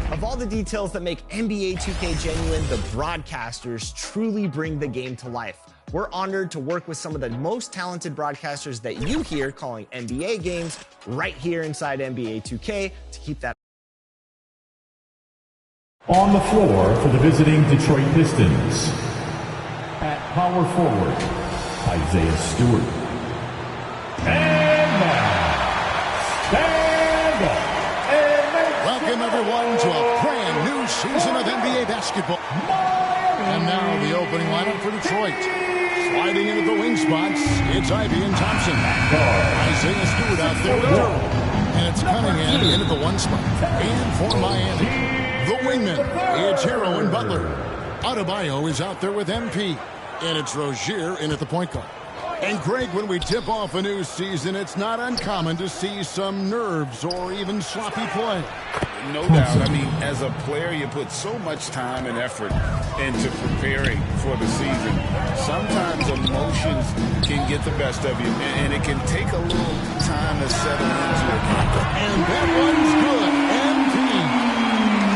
Of all the details that make NBA 2K genuine, the broadcasters truly bring the game to life. We're honored to work with some of the most talented broadcasters that you hear calling NBA games right here inside NBA 2K to keep that. On the floor for the visiting Detroit Pistons, at power forward, Isaiah Stewart. And now, stand up. Welcome, everyone, to a brand new season of NBA basketball. And now the opening lineup for Detroit. Sliding into the wing spots, it's Ivy and Thompson. Isaiah Stewart out there with Durham. And it's Cunningham into the one spot. And for Miami, the wingman, it's Hero and Butler. Adebayo is out there with MP. And it's Rozier in at the point guard. And Greg, when we tip off a new season, it's not uncommon to see some nerves or even sloppy play. No doubt. I mean, as a player, you put so much time and effort into preparing for the season. Sometimes emotions can get the best of you, and it can take a little time to settle into it. And that one's good. MP.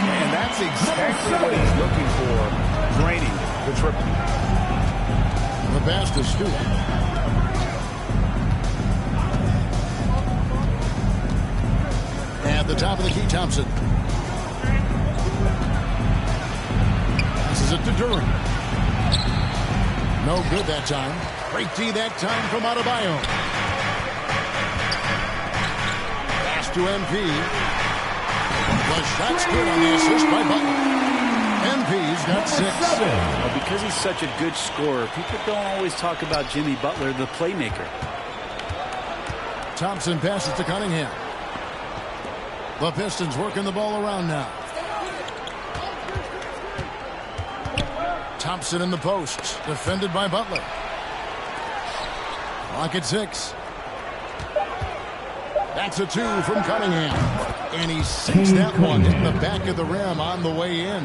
And that's exactly what he's looking for, draining the triple. The pass to Stewart. At the top of the key, Thompson. Passes it to Durham. No good that time. Great D that time from Adebayo. Pass to MP. The shot's good on the assist by Butler. MP's got 6. Well, because he's such a good scorer, people don't always talk about Jimmy Butler, the playmaker. Thompson passes to Cunningham. The Pistons working the ball around now. Thompson in the post, defended by Butler. Clock at 6. That's a 2 from Cunningham. And he sinks that one in the back of the rim on the way in.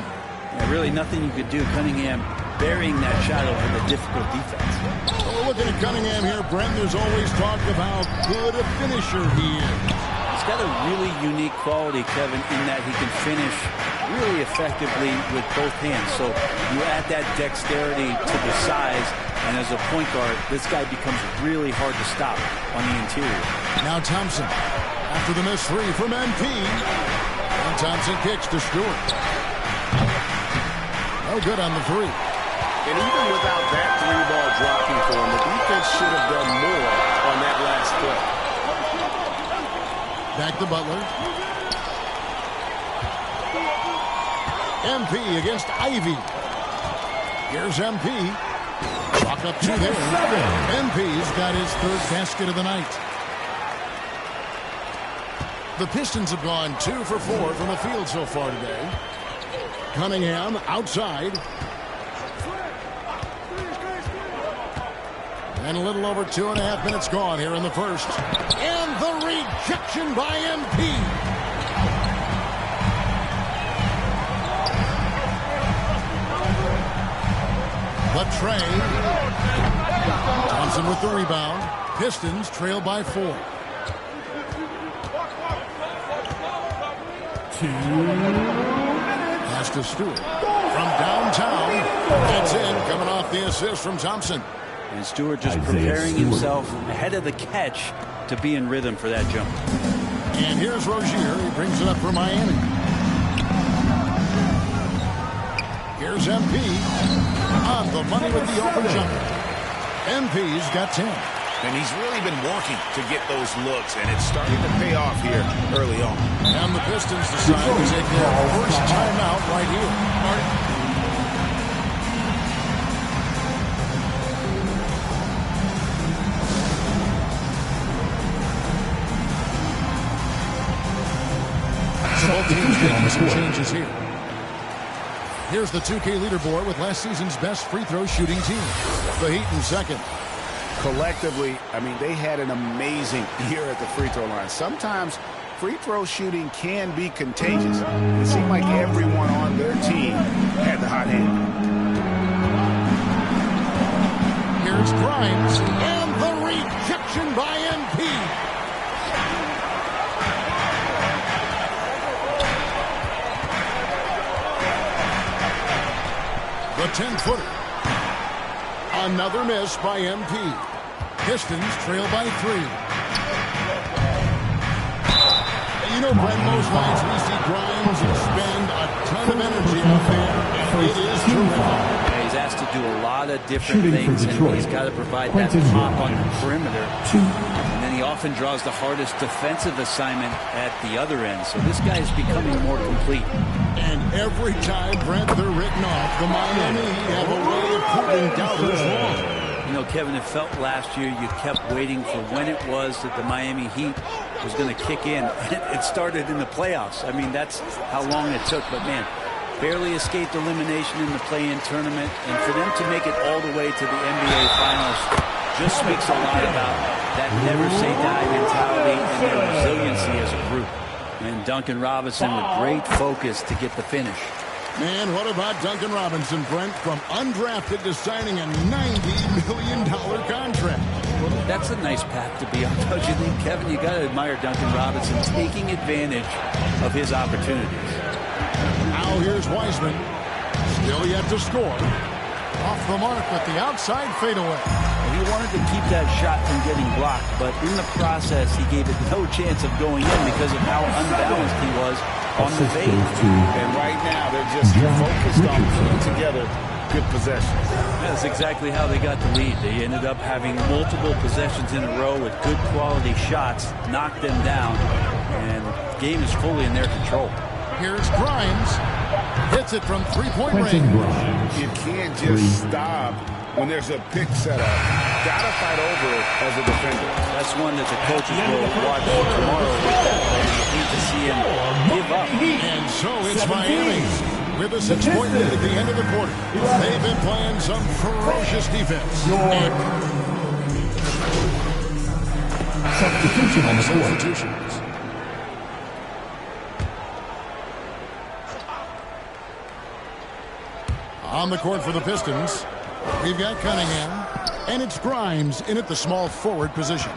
Yeah, really nothing you could do. Cunningham burying that shot over the difficult defense. So we're looking at Cunningham here, Brent. There's always talk of how good a finisher he is. He's got a really unique quality, Kevin, in that he can finish really effectively with both hands. So you add that dexterity to the size, and as a point guard, this guy becomes really hard to stop on the interior. Now Thompson, after the missed 3 from MP. And Thompson kicks to Stewart. No good on the 3. And even without that 3-ball dropping for him, the defense should have done more on that last play. Back to Butler. MP against Ivy. Here's MP. Walk up 2 there. MP's got his 3rd basket of the night. The Pistons have gone 2 for 4 from the field so far today. Cunningham outside. And a little over 2.5 minutes gone here in the first. And the rejection by MP. The tray. Thompson with the rebound. Pistons trail by 4. 2. Pass to Stewart. From downtown. That's in, coming off the assist from Thompson. And Stewart just preparing himself ahead of the catch to be in rhythm for that jump. And here's Rozier. He brings it up for Miami. Here's MP. On the money with the open jumper. MP's got 10. And he's really been working to get those looks, and it's starting to pay off here early on. And the Pistons decide to take their first timeout right here. the Some court. changes here. Here's the 2K leaderboard with last season's best free throw shooting team. The Heat in second. Collectively, I mean, they had an amazing year at the free throw line. Sometimes free throw shooting can be contagious. It seemed like everyone on their team had the hot hand. Here's Grimes, and the rejection by MP. The 10-footer. Another miss by MP. Pistons trail by 3. You know, Brent, most nights we see Grimes spend a ton of energy out there, and it is terrific. Yeah, he's asked to do a lot of different things, and he's got to provide that pop on the perimeter. And then he often draws the hardest defensive assignment at the other end. So this guy is becoming more complete. And every time, Brent, they're written off, the Miami Heat have a way of proving doubters wrong. You know, Kevin, it felt last year you kept waiting for when it was that the Miami Heat was going to kick in. It started in the playoffs. I mean, that's how long it took. But, man, barely escaped elimination in the play-in tournament. And for them to make it all the way to the NBA Finals just speaks a lot about that never-say-die mentality and their resiliency as a group. And Duncan Robinson with great focus to get the finish. Man, what about Duncan Robinson, Brent, from undrafted to signing a $90 million contract? Well, that's a nice path to be on, don't you think, Kevin? You got to admire Duncan Robinson taking advantage of his opportunities. Now here's Wiseman. Still yet to score. Off the mark with the outside fadeaway. He wanted to keep that shot from getting blocked, but in the process, he gave it no chance of going in because of how unbalanced he was on the fade. And right now, they're just focused on putting together good possessions. That's exactly how they got the lead. They ended up having multiple possessions in a row with good quality shots, knocked them down, and the game is fully in their control. Here's Grimes. Hits it from three-point range. You can't just stop when there's a pick set up. Gotta fight over it as a defender. That's one that the coaches will watch tomorrow. You need to see him give up. And so it's Miami with a 6-point lead at the end of the quarter. They've been playing some ferocious defense. Substitution on the court. Substitutions. On the court for the Pistons, we've got Cunningham, and it's Grimes in at the small forward position.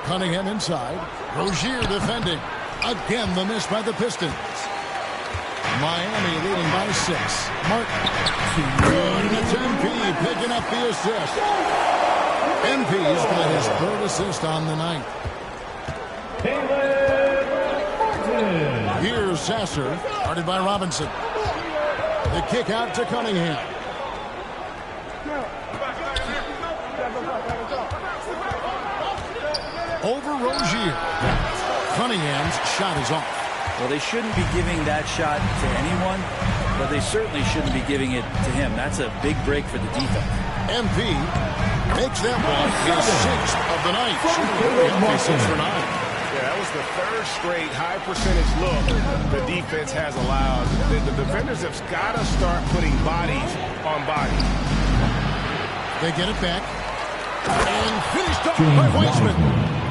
Cunningham inside. Rozier defending. Again, the miss by the Pistons. Miami leading by 6. Martin. Good, and it's MP picking up the assist. MP's got his 3rd assist on the night. Here's Sasser, guarded by Robinson. The kick out to Cunningham. Over Rozier. Cunningham's shot is off. Well, they shouldn't be giving that shot to anyone, but they certainly shouldn't be giving it to him. That's a big break for the defense. MP makes that one his 6th of the night. Healthy 6 for 9. Yeah, that was the 3rd straight high percentage look the defense has allowed. The defenders have got to start putting bodies on bodies. They get it back. And finished up by Wiseman.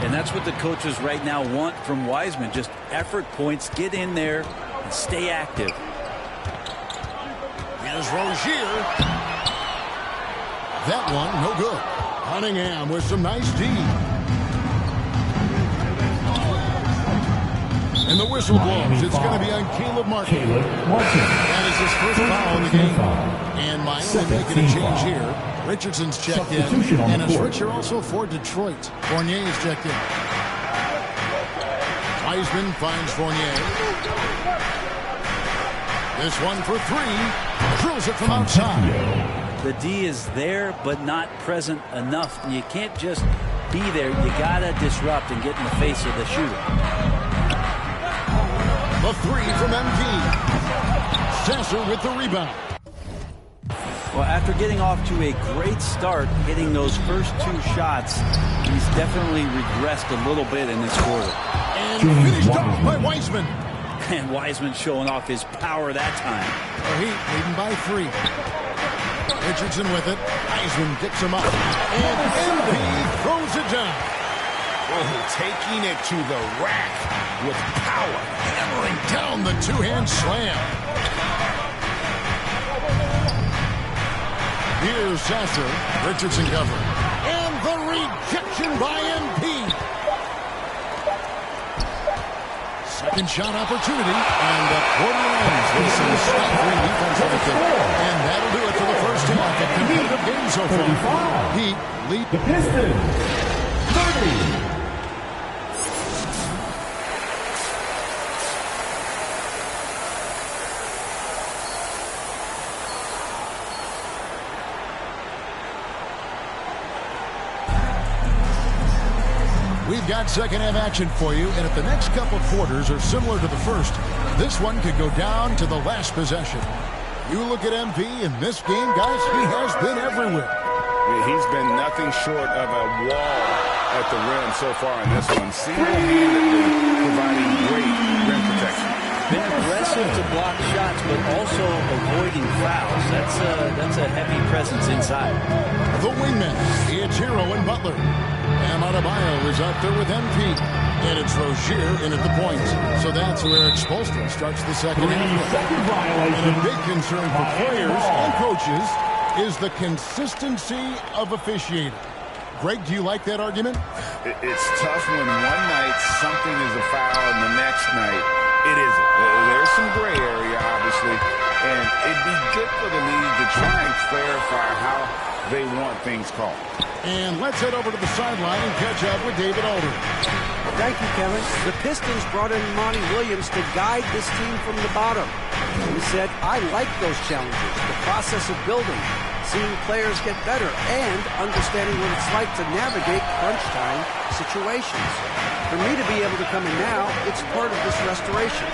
And that's what the coaches right now want from Wiseman. Just effort points, get in there, and stay active. Here's Rozier. That one, no good. Cunningham with some nice D. And the whistle blows. It's going to be on Caleb Martin. That is his 1st foul in the game. And Miami making a change here. Richardson's checked in. And a switcher also for Detroit. Fournier is checked in. Wiseman finds Fournier. This one for 3. Drills it from outside. The D is there, but not present enough. And you can't just be there. You got to disrupt and get in the face of the shooter. The 3 from MP. Sasser with the rebound. Well, after getting off to a great start, hitting those first 2 shots, he's definitely regressed a little bit in this quarter. And finished off by Wiseman. And Wiseman showing off his power that time. The Heat leading by 3. Richardson with it. Wiseman picks him up. And MP throws it down. Oh, taking it to the rack with power. Hammering down the 2-hand slam. Here's Sasser. Richardson cover. And the rejection by MP. Second shot opportunity. And the quarter ends with some stifling defense on the kick. And that'll do it for the first half. A competitive game so far. Heat lead The Pistons, 30. We've got second half action for you, and if the next couple quarters are similar to the first, this one could go down to the last possession. You look at MP in this game, guys, he has been everywhere. Yeah, he's been nothing short of a wall at the rim so far in this one, single-handedly providing great rim protection. Been aggressive to block shots, but also avoiding fouls. That's a heavy presence inside. The wingman, it's Hero and Butler. And Adebayo is out there with MP. And it's Rozier in at the point. So that's where Eric Spoelstra starts the second half. And a big concern for players and coaches is the consistency of officiating. Greg, do you like that argument? It's tough when one night something is a foul and the next night it isn't. There's some gray area, obviously. And it'd be good for the league to try and clarify how they want things called. And let's head over to the sideline and catch up with David Alder. Thank you, Kevin. The Pistons brought in Monty Williams to guide this team from the bottom. He said, I like those challenges, the process of building, seeing players get better, and understanding what it's like to navigate crunch time situations. For me to be able to come in now, it's part of this restoration.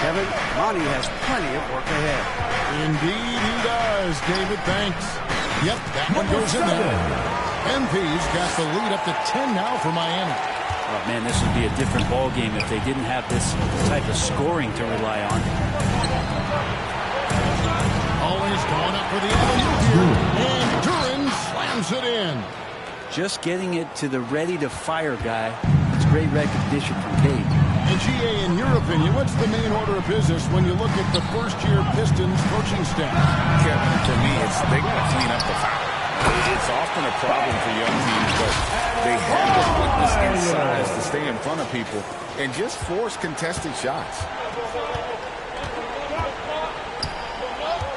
Kevin, Monty has plenty of work ahead. Indeed he does, David. Thanks. Yep, that one goes in there. MP's got the lead up to 10 now for Miami. Oh, man, this would be a different ball game if they didn't have this type of scoring to rely on. Always going up for the alley-oop here. And Duran slams it in. Just getting it to the ready-to-fire guy. It's great recognition from Cade. And GA, in your opinion, what's the main order of business when you look at the first-year Pistons coaching staff? Kevin, for me, they got to clean up the foul. It's often a problem for young teams, but they have the quickness and size to stay in front of people and just force contested shots.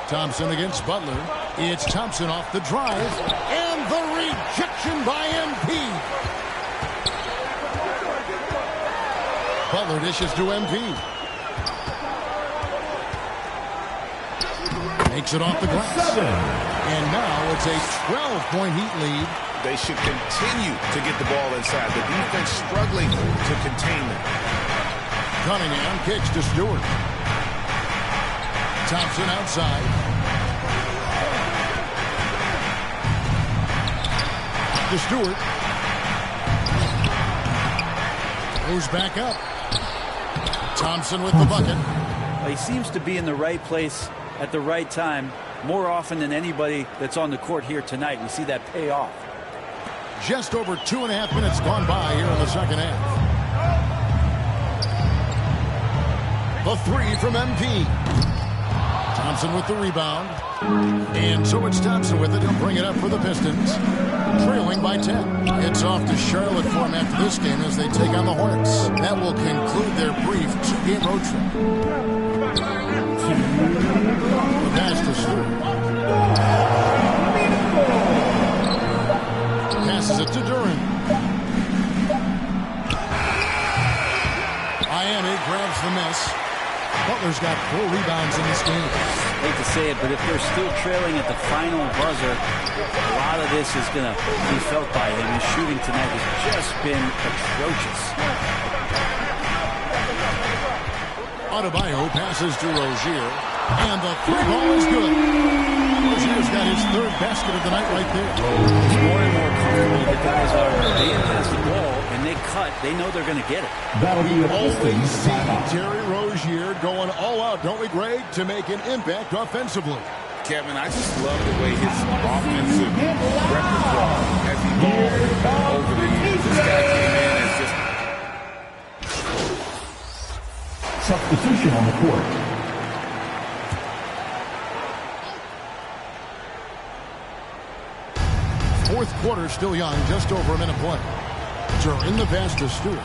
Thompson against Butler. It's Thompson off the drive. And the rejection by MP. Butler dishes to MP. Makes it off the glass. And now it's a 12-point Heat lead. They should continue to get the ball inside. The defense struggling to contain them. Cunningham kicks to Stewart. Thompson outside. To Stewart. Goes back up. Thompson with the bucket. Well, he seems to be in the right place at the right time more often than anybody that's on the court here tonight. We see that pay off. Just over 2.5 minutes gone by here in the second half. The three from MP. Thompson with the rebound. And so it's Thompson with it. He'll bring it up for the Pistons. Trailing by 10. It's off to Charlotte for him after this game as they take on the Hornets. That will conclude their brief two-game road trip. The pass to Stewart. Passes it to Duran. Miami grabs the miss. Butler's got 4 rebounds in this game. Hate to say it, but if they're still trailing at the final buzzer, a lot of this is going to be felt by him. His shooting tonight has just been atrocious. Adebayo passes to Rozier, and the three ball is good. Rozier's got his third basket of the night right there. More and more comfortable the guys are. They pass the ball, and they cut. They know they're going to get it. That'll be We a always see timeout. Terry Rozier going all out, don't we, Greg, to make an impact offensively. Kevin, I just love the way his offensive repertoire has evolved over the years. This guy came in as just... Substitution on the court. Fourth quarter still young, just over a minute play. During the pass to Stewart.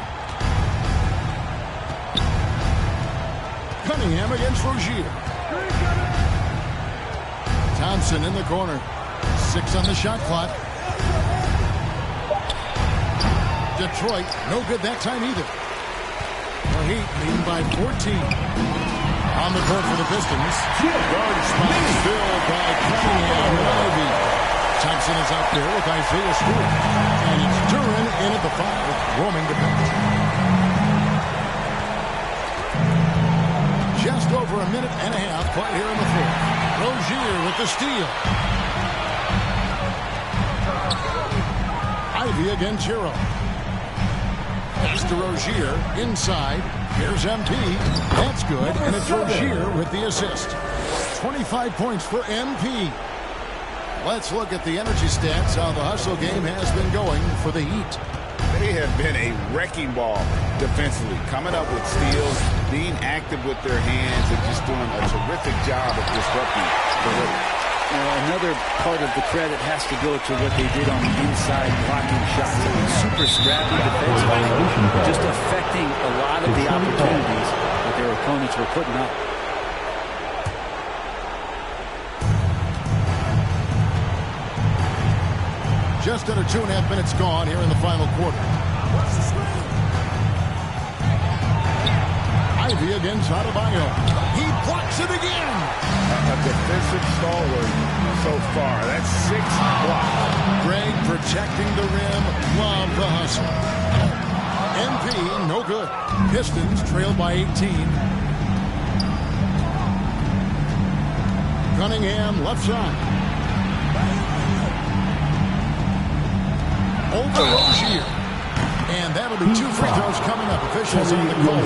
Cunningham against Rozier. Thompson in the corner. 6 on the shot clock. Detroit, no good that time either. The Heat leading by 14. On the court for the Pistons. Guard spot filled by Cunningham and Ivy. Thompson is out there with Isaiah Stewart. And it's Duran in at the 5, roaming the bench. Just over a minute and a half play here in the fourth. Rozier with the steal. Ivy against Hero. Pass to Rozier inside. Here's MP. That's good. And it's Rozier with the assist. 25 points for MP. Let's look at the energy stats, how the hustle game has been going for the Heat. They have been a wrecking ball defensively, coming up with steals, being active with their hands, and just doing a terrific job of disrupting the rhythm. Another part of the credit has to go to what they did on the inside, blocking shots. I mean, super scrappy defensively, just affecting a lot of the opportunities that their opponents were putting up. Just under 2.5 minutes gone here in the final quarter. Ivy against Adebayo. He blocks it again. A defensive stalwart so far. That's 6 blocks. Greg protecting the rim. Love the hustle. MP, no good. Pistons trailed by 18. Cunningham left side. Over Rozier. And that'll be 2 free throws coming up. Officials on the call.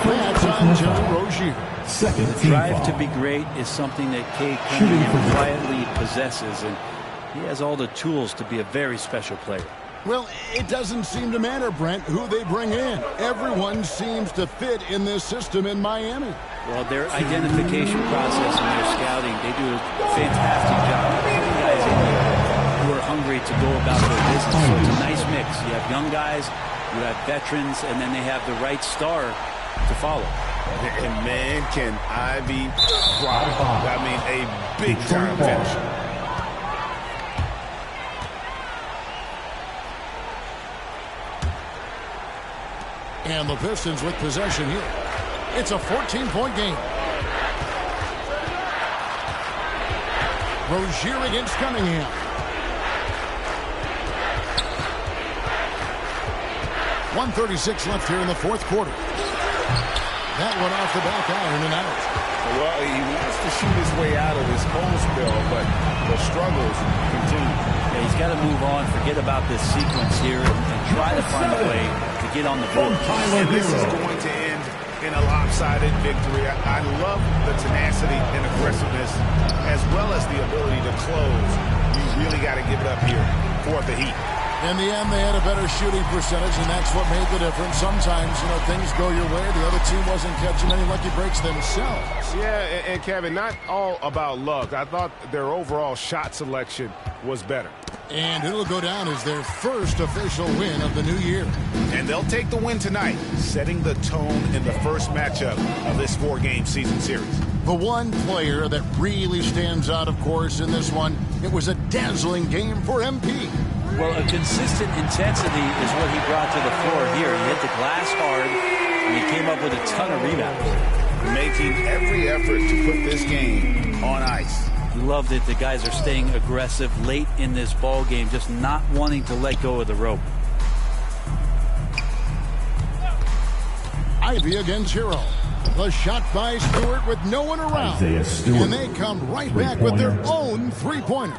That's on Terry Rozier. The drive to be great is something that Cade Cunningham quietly possesses, and he has all the tools to be a very special player. Well, it doesn't seem to matter, Brent, who they bring in. Everyone seems to fit in this system in Miami. Well, their identification process and their scouting, they do a fantastic job. Putting guys in here who are hungry to go about their business. So it's a nice mix. You have young guys, you have veterans, and then they have the right star to follow. And man, can Ivy fly. I mean, a big-time finish. And the Pistons with possession here. It's a 14-point game. Rozier against Cunningham. 1:36 left here in the fourth quarter. That one off the back iron and out. Well, he wants to shoot his way out of his cold spell, but the struggles continue. Yeah, he's got to move on, forget about this sequence here, and try to find a way to get on the board. And this is going to end in a lopsided victory. I love the tenacity and aggressiveness, as well as the ability to close. You really got to give it up here for the Heat. In the end, they had a better shooting percentage, and that's what made the difference. Sometimes, things go your way. The other team wasn't catching any lucky breaks themselves. Yeah, and Kevin, not all about luck. I thought their overall shot selection was better. And it'll go down as their first official win of the new year. And they'll take the win tonight, setting the tone in the first matchup of this 4-game season series. The one player that really stands out, of course, in this one, it was a dazzling game for MP. Well, a consistent intensity is what he brought to the floor here. He hit the glass hard, and he came up with a ton of rebounds. Making every effort to put this game on ice. Love that the guys are staying aggressive late in this ball game, just not wanting to let go of the rope. Ivy against Hero. The shot by Stewart with no one around. And they come right back with their own three-pointer.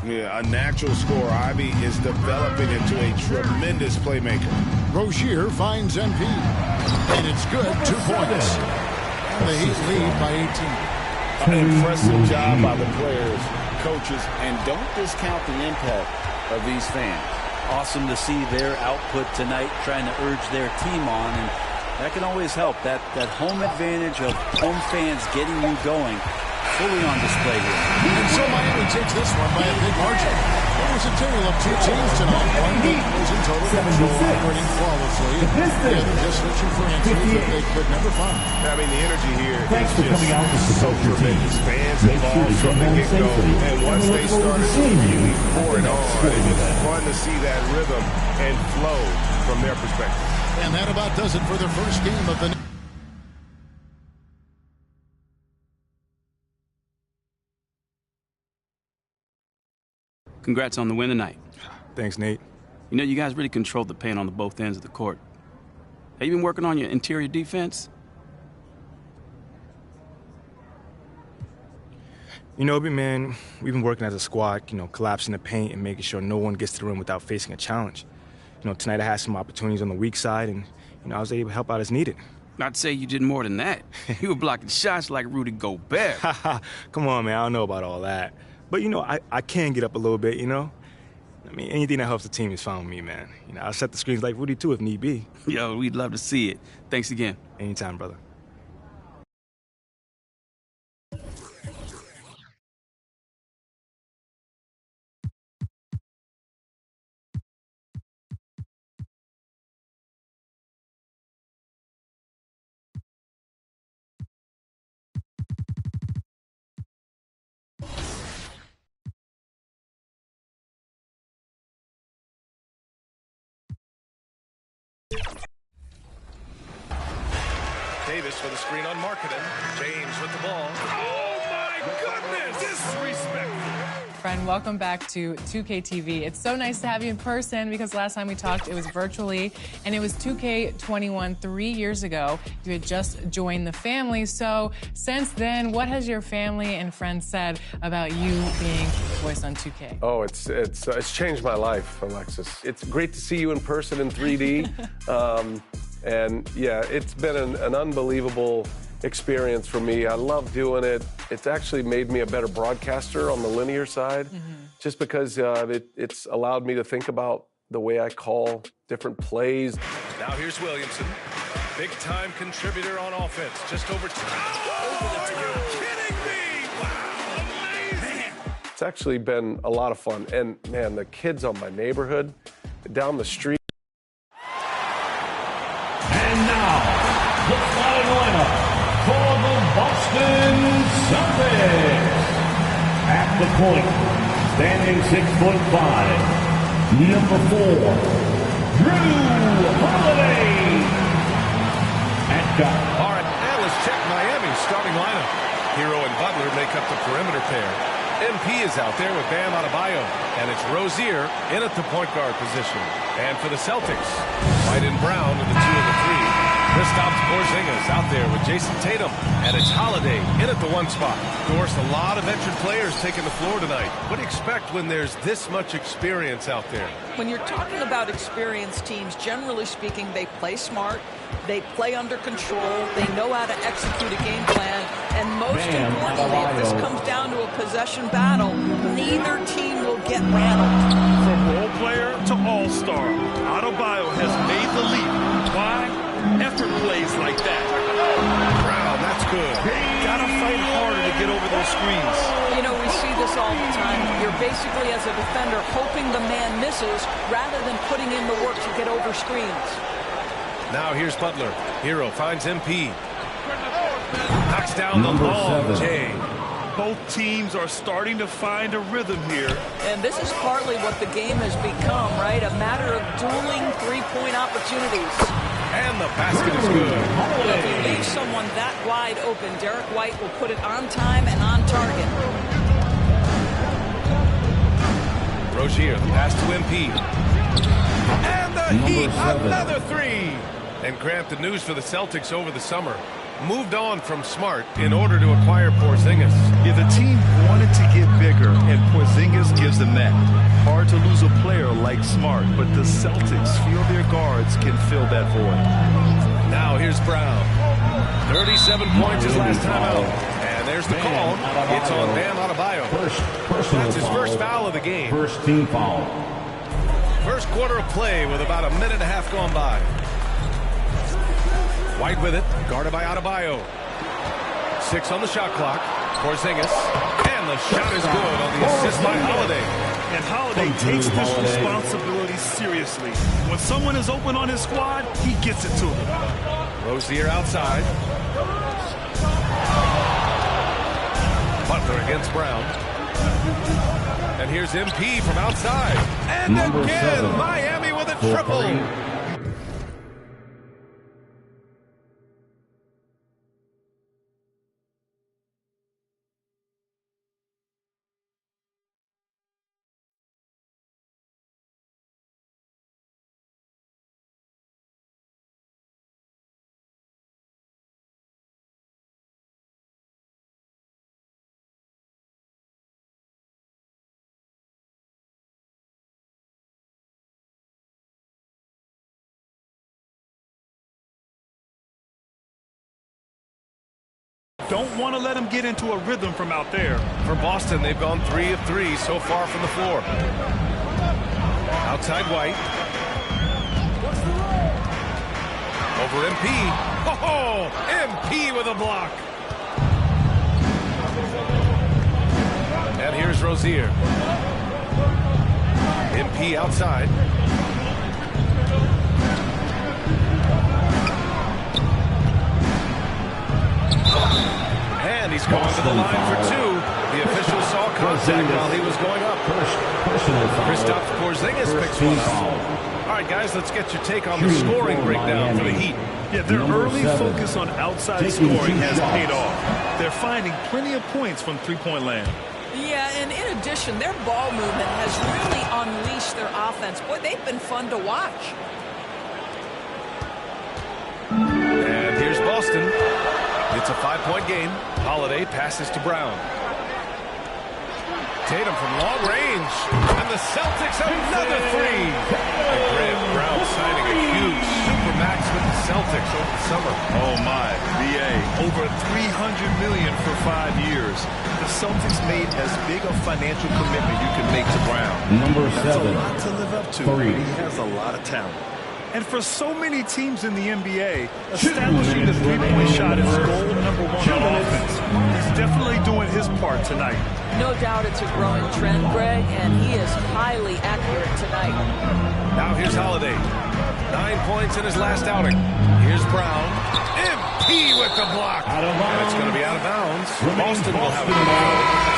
Yeah, a natural scorer. Ivy is developing into a tremendous playmaker. Rozier finds MP. And it's good, 2 points. And the Heat lead by 18. An impressive job by the players, coaches, and don't discount the impact of these fans. Awesome to see their output tonight, trying to urge their team on, and that can always help. That home advantage of home fans getting you going, fully on display here. And so Miami takes this one by a big margin. It was a tale of two teams tonight. One that was in total control, operating flawlessly. The other just searching for answers that they could never find. I mean, the energy here is just so tremendous. Fans involved from the get-go. And once they started to really pour it on, it's fun to see that rhythm and flow from their perspective. And that about does it for the first game of the... Congrats on the win tonight. Thanks, Nate. You know, you guys really controlled the paint on the both ends of the court. Have you been working on your interior defense? You know, man, we've been working as a squad, collapsing the paint and making sure no one gets to the rim without facing a challenge. Tonight I had some opportunities on the weak side, and, I was able to help out as needed. I'd say you did more than that. You were blocking shots like Rudy Gobert. Come on, man, I don't know about all that. But, I can get up a little bit, I mean, anything that helps the team is fine with me, man. I'll set the screens like Rudy, too, if need be. Yo, we'd love to see it. Thanks again. Anytime, brother. Davis with a screen on Marketing. James with the ball. Oh, my goodness! Disrespectful. Friend, welcome back to 2K TV. It's so nice to have you in person because last time we talked, it was virtually, and it was 2K21 3 years ago. You had just joined the family. So since then, what has your family and friends said about you being voiced on 2K? Oh, it's changed my life, Alexis. It's great to see you in person in 3D. And yeah, it's been an unbelievable experience for me. I love doing it. It's actually made me a better broadcaster on the linear side, just because it's allowed me to think about the way I call different plays. Now here's Williamson, big-time contributor on offense, just over two. Oh, are you kidding me? Wow, amazing! It's actually been a lot of fun. And man, the kids on my neighborhood, down the street. And now, the starting lineup for the Boston Celtics. At the point, standing 6'5", number 4, Drew Holiday. At guard. All right, now let's check Miami's starting lineup. Hero and Butler make up the perimeter pair. MP is out there with Bam Adebayo, and it's Rozier in at the point guard position. And for the Celtics, White and Brown in the 2 and the 3. Kristaps Porzingis out there with Jason Tatum, and it's Holiday in at the 1 spot. Of course, a lot of veteran players taking the floor tonight. What do you expect when there's this much experience out there? When you're talking about experienced teams, generally speaking, they play smart, they play under control, they know how to execute a game plan, and most importantly, if this comes down to a possession battle, neither team will get rattled. From role player to all-star, Adebayo has made the leap. Why? Effort plays like that. Brown, that's good. Gotta fight harder to get over those screens. You know, we see this all the time. You're basically, as a defender, hoping the man misses rather than putting in the work to get over screens. Now here's Butler. Hero finds MP. Knocks down the ball. Jay. Both teams are starting to find a rhythm here. And this is partly what the game has become, right? A matter of dueling three-point opportunities. And the basket is good. Well, if you leave someone that wide open, Derek White will put it on time and on target. Rozier, the pass to MP. And the Heat, another 3. And Grant, the news for the Celtics over the summer, moved on from Smart in order to acquire Porzingis. Yeah, the team wanted to get bigger, and Porzingis gives them that. Hard to lose a player like Smart, but the Celtics feel their guards can fill that void. Now here's Brown. 37 points his last time out. And there's the call. It's on Bam Adebayo. That's his first foul of the game. First team foul. First quarter of play with about a minute and a half gone by. White with it, guarded by Adebayo. 6 on the shot clock. Porzingis, and the shot is good on the assist by Holiday. And Holiday takes this responsibility seriously. When someone is open on his squad, he gets it to them. Rozier outside. Butler against Brown. And here's MP from outside. And again, Miami with a triple. Don't want to let him get into a rhythm from out there. For Boston, they've gone 3 of 3 so far from the floor. Outside White. Over MP. Oh, MP with a block. And here's Rozier. MP outside. And he's going to the line for 2. The official saw contact while he was going up. Kristaps Porzingis picks one up. All right, guys, let's get your take on the scoring breakdown for the Heat. Yeah, their early focus on outside scoring has paid off. They're finding plenty of points from three-point land. Yeah, and in addition, their ball movement has really unleashed their offense. Boy, they've been fun to watch. And here's Boston. It's a 5-point game. Holiday passes to Brown. Tatum from long range. And the Celtics another 3. And Grant Brown signing a huge supermax with the Celtics over the summer. Oh, my. BA. Over $300 million for 5 years. The Celtics made as big a financial commitment you can make to Brown. Number 7. That's a lot to live up to. 3. He has a lot of talent. And for so many teams in the NBA, establishing the three-point shot is goal number 1 on offense. He's definitely doing his part tonight. No doubt it's a growing trend, Greg, and he is highly accurate tonight. Now here's Holiday. 9 points in his last outing. Here's Brown. MP with the block. And it's going to be out of bounds. Boston will have it.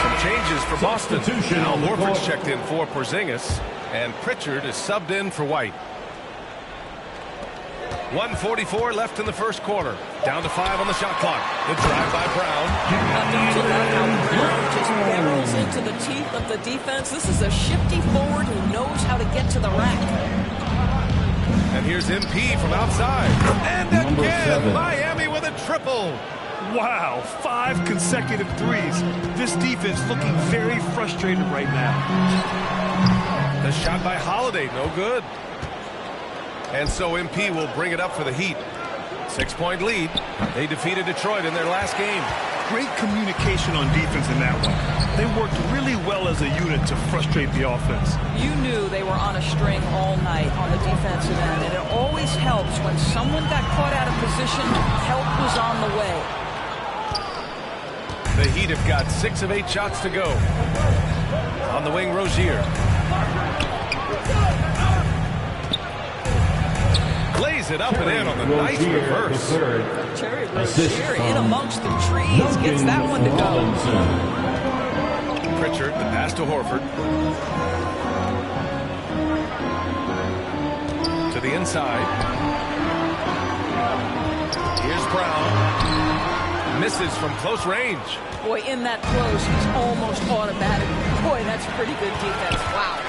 Some changes for Boston. Al Horford's checked in for Porzingis. And Pritchard is subbed in for White. 1:44 left in the first quarter. Down to 5 on the shot clock. The drive by Brown. Don't you love how Brown just barrels into the teeth of the defense? This is a shifty forward who knows how to get to the rack. And here's MP from outside. And again, Miami with a triple. Wow, 5 consecutive threes. This defense looking very frustrated right now. The shot by Holiday, no good. And so MP will bring it up for the Heat. 6-point lead. They defeated Detroit in their last game. Great communication on defense in that one. They worked really well as a unit to frustrate the offense. You knew they were on a string all night on the defensive end, and it always helps when someone got caught out of position, help was on the way. The Heat have got 6 of 8 shots to go. On the wing, Rozier. Lays it up and in on the nice reverse. Terry Rozier in amongst the trees gets that one to go. Pritchard, the pass to Horford. To the inside. Here's Brown. Misses from close range. Boy, in that close, he's almost automatic. Boy, that's pretty good defense. Wow.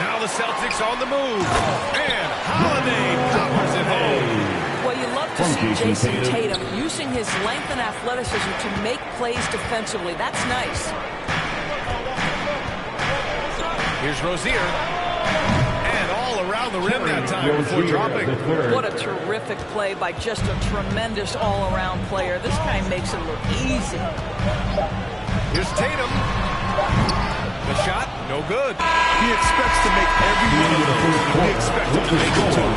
Now the Celtics on the move. And Holiday powers it home. you love to see Jason Tatum using his length and athleticism to make plays defensively. That's nice. Here's Rozier. And all around the rim that time before dropping. What a terrific play by just a tremendous all-around player. This guy makes it look easy. Here's Tatum. The shot, no good. He expects to make every one of those. We expect him to make it too.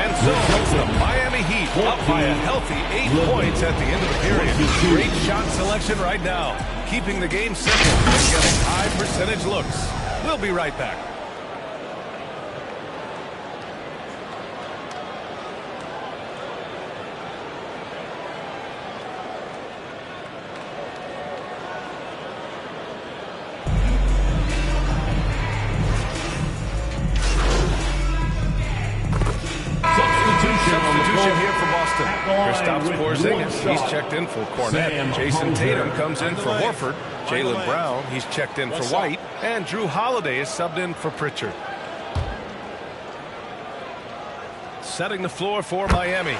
And so the Miami Heat up by a healthy 8 points at the end of the period. Great shot selection right now. Keeping the game simple and getting high percentage looks. We'll be right back. Substitution here for Boston. Kristaps Porzingis, he's checked in for Cornette. Jason Tatum comes in for Horford. Jaylen Brown, he's checked in for White. And Drew Holiday is subbed in for Pritchard. Setting the floor for Miami.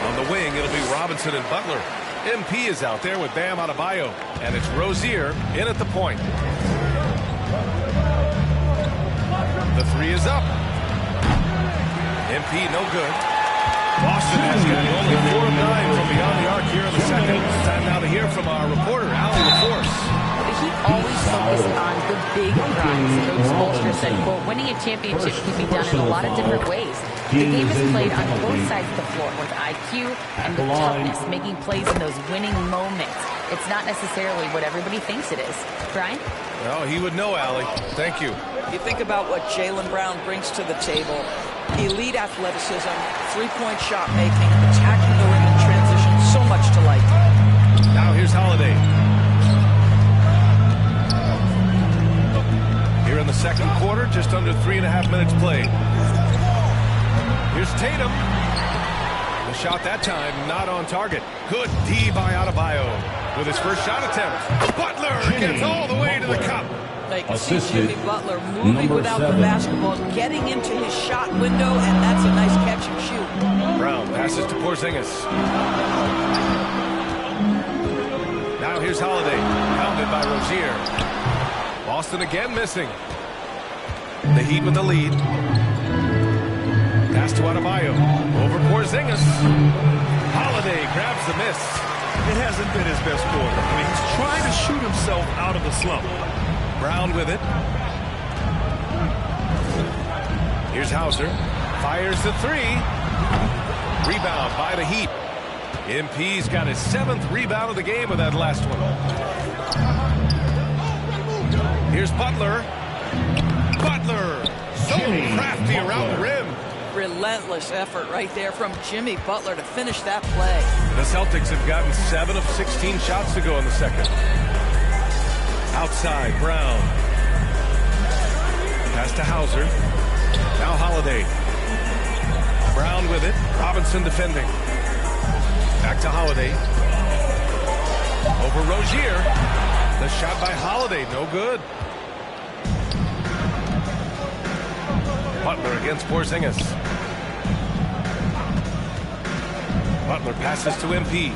On the wing, it'll be Robinson and Butler. MP is out there with Bam Adebayo. And it's Rozier in at the point. The three is up. MP no good. Boston has got only 4 of 9 from beyond the arc here in the second. Time now to hear from our reporter, Allie LaForce. The Heat always focus on the big prize. Coach Spoelstra said, quote, winning a championship can be done in a lot of different ways. The game is played on both sides of the floor with IQ and with toughness, making plays in those winning moments. It's not necessarily what everybody thinks it is. Brian? Well, he would know, Allie. Thank you. You think about what Jaylen Brown brings to the table. Elite athleticism, three-point shot making, attacking the rim in transition. So much to like. Now here's Holiday. Here in the second quarter, just under 3.5 minutes played. Here's Tatum. The shot that time not on target. Good D by Adebayo with his first shot attempt. Butler gets all the way to the cup. You can see Jimmy Butler moving without the basketball, getting into his shot window, and that's a nice catch and shoot. Brown passes to Porzingis. Now here's Holiday, pounded by Rozier. Boston again missing. The Heat with the lead. Pass to Adebayo. Over Porzingis. Holiday grabs the miss. It hasn't been his best quarter. I mean, he's trying to shoot himself out of the slump. Brown with it. Here's Hauser. Fires the three. Rebound by the Heat. MP's got his 7th rebound of the game with that last one. Here's Butler. Butler. So crafty around the rim. Relentless effort right there from Jimmy Butler to finish that play. The Celtics have gotten 7 of 16 shots to go in the second. Outside, Brown. Pass to Hauser. Now Holiday. Brown with it. Robinson defending. Back to Holiday. Over Rozier. The shot by Holiday, no good. Butler against Porzingis. Butler passes to MP.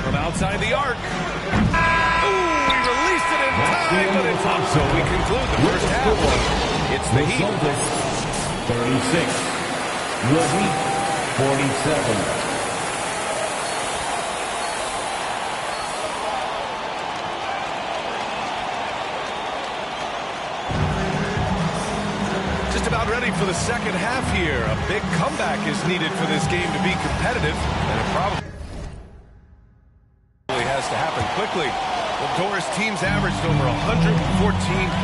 From outside the arc. Ooh, he released it in time, but it's up. So we conclude the first half. It's the Heat. 36. The Heat, 47. About ready for the second half here. A big comeback is needed for this game to be competitive, and it probably has to happen quickly. The Doris teams averaged over 114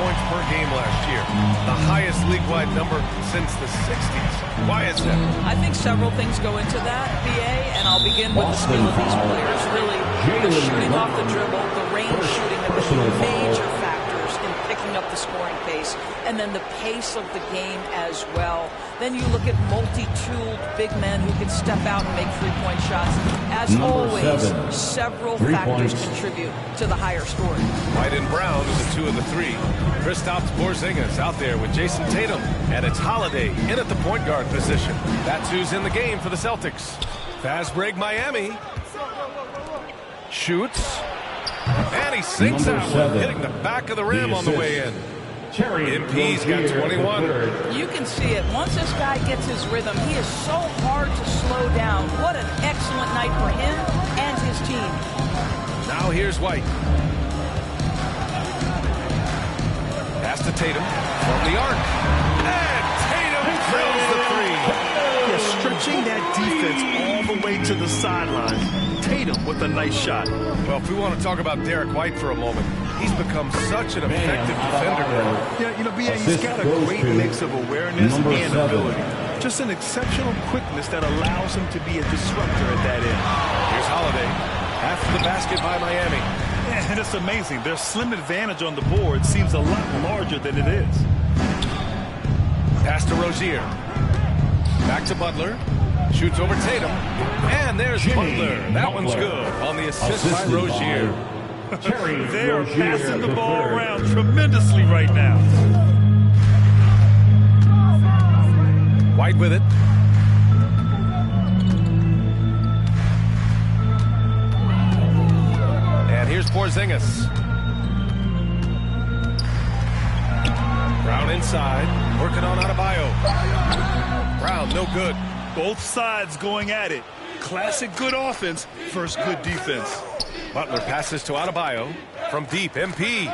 points per game last year, the highest league-wide number since the 60s. Why is that? I think several things go into that, BA, and I'll begin with the skill of these players. Really, the shooting off the dribble, the range shooting have been major factors in picking up the scoring pace, and then the pace of the game as well. Then you look at multi-tooled big men who can step out and make three-point shots. As always, several factors contribute to the higher scoring. White and Brown is a 2 of the 3. Kristaps Porzingis out there with Jason Tatum. And it's Holiday in at the point guard position. That's who's in the game for the Celtics. Fast break Miami. Shoots. And he sinks that one, hitting the back of the rim on the way in. MP's got 21. You can see it. Once this guy gets his rhythm, he is so hard to slow down. What an excellent night for him and his team. Now here's White. Pass to Tatum from the arc. And Tatum drills the 3. Yeah, stretching that defense all the way to the sideline. Tatum with a nice shot. Well, if we want to talk about Derek White for a moment, he's become such an effective defender. Yeah, you know, B.A., he's got a great mix of awareness and ability. Just an exceptional quickness that allows him to be a disruptor at that end. Here's Holiday. After the basket by Miami. Yeah, and it's amazing. Their slim advantage on the board seems a lot larger than it is. Pass to Rozier. Back to Butler. Shoots over Tatum. And there's Butler. That one's good on the assist by Rozier. They are passing the ball around tremendously right now. White with it. And here's Porzingis. Brown inside. Working on Adebayo. Brown, no good. Both sides going at it. Classic good offense versus good defense. Butler passes to Adebayo from deep. MP.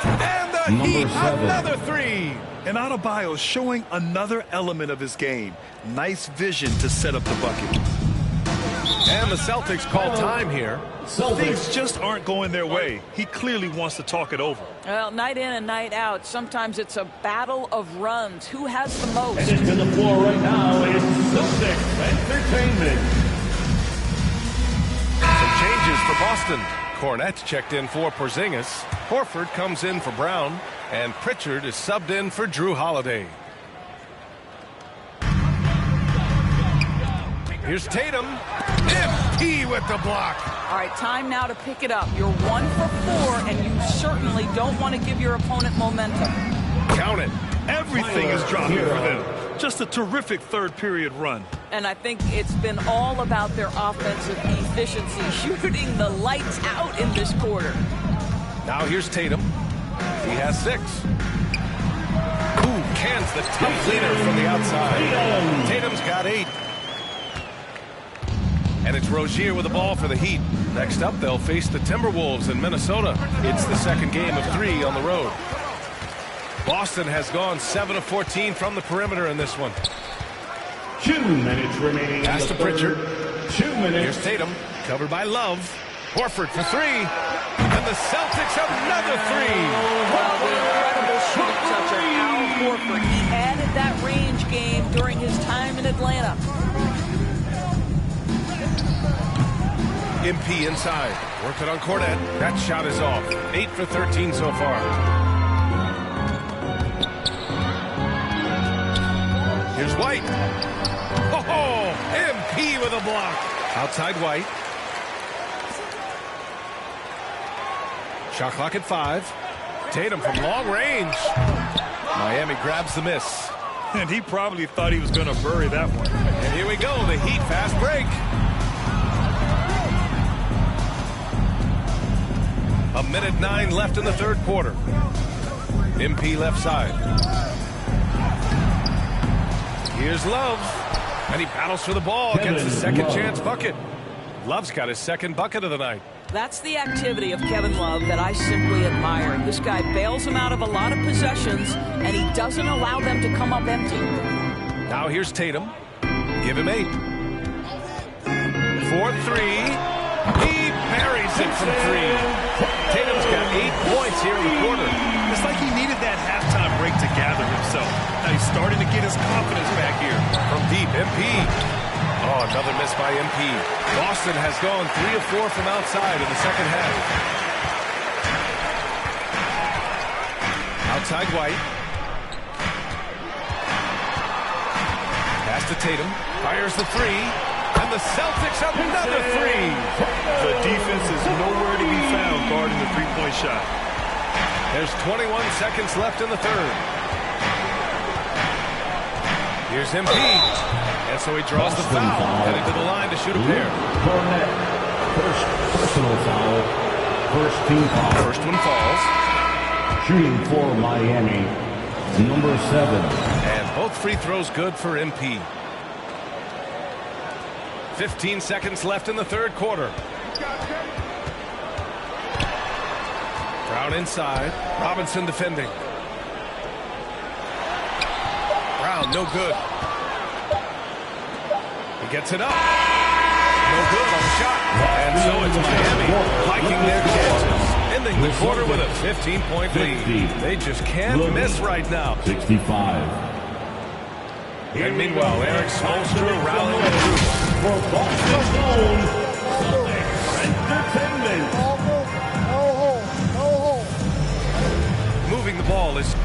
And the Heat, another 3. And Adebayo showing another element of his game. Nice vision to set up the bucket. And the Celtics call time here. Things just aren't going their way. He clearly wants to talk it over. Well, night in and night out, sometimes it's a battle of runs. Who has the most? And into the floor right now is Celtics Entertainment. Some changes for Boston. Cornette checked in for Porzingis. Horford comes in for Brown. And Pritchard is subbed in for Drew Holiday. Here's Tatum. MP with the block. All right, time now to pick it up. You're 1 for 4, and you certainly don't want to give your opponent momentum. Count it. Everything is dropping for them. Just a terrific third period run. And I think it's been all about their offensive efficiency, shooting the lights out in this quarter. Now here's Tatum. He has 6. Ooh, cans the tough leader from the outside. Tatum's got 8. And it's Rozier with the ball for the Heat. Next up, they'll face the Timberwolves in Minnesota. It's the second game of 3 on the road. Boston has gone 7 of 14 from the perimeter in this one. 2 minutes remaining. Pass to Pritchard. 2 minutes. Here's Tatum, covered by Love. Horford for 3. And the Celtics another 3. Well, the incredible shooting touch of Al Horford. He added that range game during his time in Atlanta. MP inside. Working on Cornette. That shot is off. 8 for 13 so far. Here's White. Oh, MP with a block. Outside White. Shot clock at 5. Tatum from long range. Miami grabs the miss. And he probably thought he was going to bury that one. And here we go. The Heat fast break. A minute 9 left in the third quarter. MP left side. Here's Love. And he battles for the ball. Gets his second chance bucket. Love's got his second bucket of the night. That's the activity of Kevin Love that I simply admire. This guy bails him out of a lot of possessions, and he doesn't allow them to come up empty. Now here's Tatum. Give him 8. 4-3. He buries it from 3. Tatum's got 8 points here in the quarter. It's like he needed that halftime break to gather himself. Now he's starting to get his confidence back here. From deep, MP. Oh, another miss by MP. Boston has gone 3 of 4 from outside in the second half. Outside White. Pass to Tatum. Fires the 3. And the Celtics have another 3. The defense is nowhere to be found guarding the three-point shot. There's 21 seconds left in the third. Here's MP. And so he draws the foul, heading to the line to shoot a pair. First personal foul. First team foul. First one falls. Shooting for Miami, number 7. And both free throws good for MP. 15 seconds left in the third quarter. Brown inside. Robinson defending. Brown, no good. He gets it up. No good on the shot. And so it's Miami hiking their chances. Ending the quarter with a 15-point lead. They just can't miss right now. 65. And meanwhile, Eric Spoelstra rallying the troops. For Boston Zone, Celtics Entertainment. Moving the ball is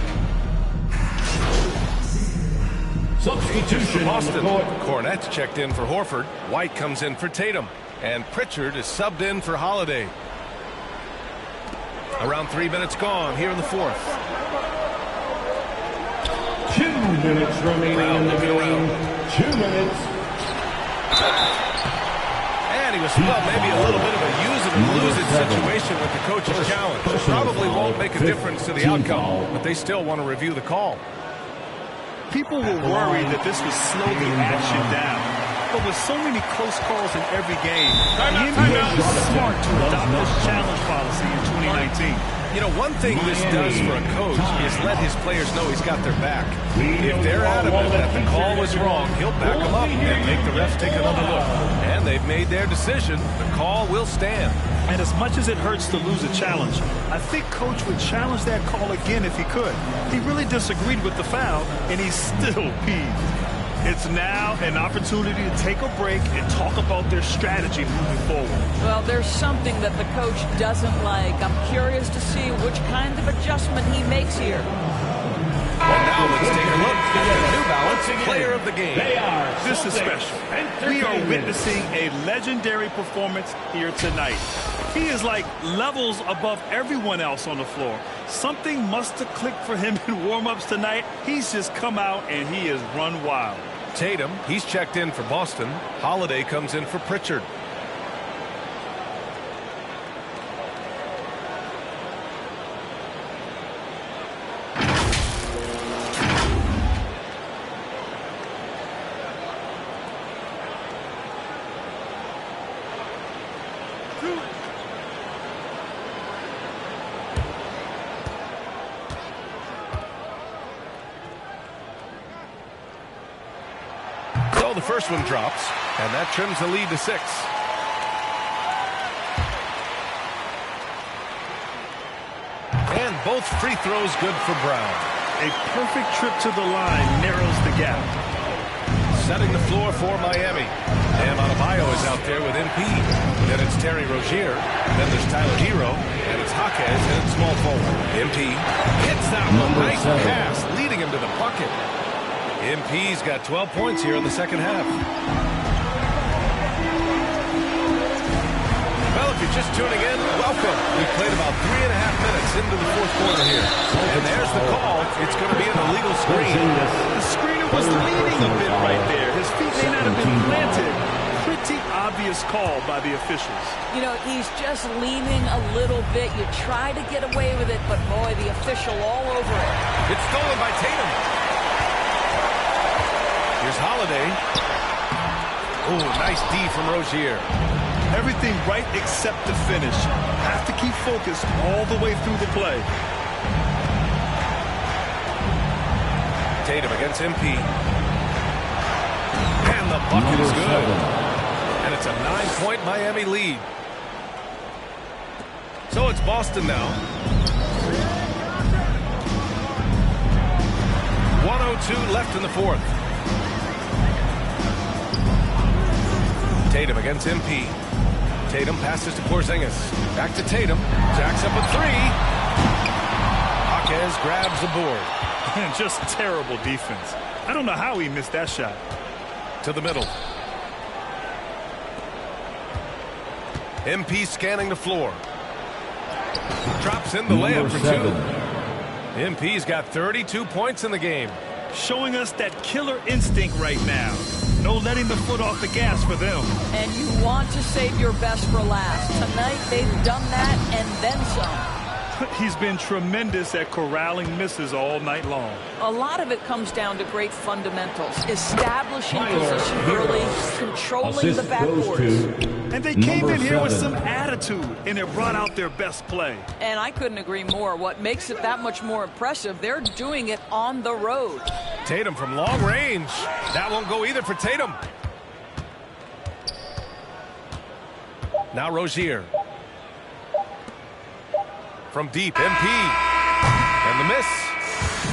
substitution on the court. Cornette checked in for Horford. White comes in for Tatum. And Pritchard is subbed in for Holiday. Around 3 minutes gone here in the fourth. 2 minutes remaining in the game. 2 minutes. And he was, well, maybe a little bit of a use it and lose it situation with the coach's challenge. Probably won't make a difference to the outcome, but they still want to review the call. People were worried that this would slow the action down. But with so many close calls in every game, the NBA was smart to adopt this challenge policy in 2019. You know, one thing this does for a coach is let his players know he's got their back. If they're adamant that the call was wrong, he'll back them up and make the refs take another look. And they've made their decision. The call will stand. And as much as it hurts to lose a challenge, I think Coach would challenge that call again if he could. He really disagreed with the foul, and he's still peeved. It's now an opportunity to take a break and talk about their strategy moving forward. Well, there's something that the coach doesn't like. I'm curious to see which kind of adjustment he makes here. And now let's take a look at the New Balance Player of the Game. This is special. We are witnessing a legendary performance here tonight. He is like levels above everyone else on the floor. Something must have clicked for him in warm-ups tonight. He's just come out and he has run wild. Tatum, he's checked in for Boston. Holiday comes in for Pritchard. The first one drops, and that trims the lead to 6. And both free throws good for Brown. A perfect trip to the line narrows the gap. Setting the floor for Miami. Bam Adebayo is out there with MP. Then it's Terry Rozier. Then there's Tyler Hero. And it's Jaquez and small forward. MP hits that one. Nice pass, leading him to the bucket. MP's got 12 points here in the second half. Well, if you're just tuning in, welcome. We've played about 3.5 minutes into the fourth quarter here. And there's the call. It's going to be an illegal screen. The screener was leaning a bit right there. His feet may not have been planted. Pretty obvious call by the officials. You know, he's just leaning a little bit. You try to get away with it, but boy, the official all over it. It's stolen by Tatum. Here's Holiday. Oh, nice D from Rozier. Everything right except the finish. Have to keep focused all the way through the play. Tatum against MP. And the bucket is good. And it's a 9-point Miami lead. So it's Boston now. 1:02 left in the fourth. Tatum against MP. Tatum passes to Porzingis. Back to Tatum. Jacks up a 3. Jaquez grabs the board. And just terrible defense. I don't know how he missed that shot. To the middle. MP scanning the floor. drops in the layup for 2. MP's got 32 points in the game. Showing us that killer instinct right now. No letting the foot off the gas for them. And you want to save your best for last. Tonight, they've done that and then some. He's been tremendous at corralling misses all night long. A lot of it comes down to great fundamentals. Establishing position early, controlling the backboards. And they came in here with some attitude, and it brought out their best play. And I couldn't agree more. What makes it that much more impressive, they're doing it on the road. Tatum from long range. That won't go either for Tatum. Now Rozier. From deep, MP. And the miss.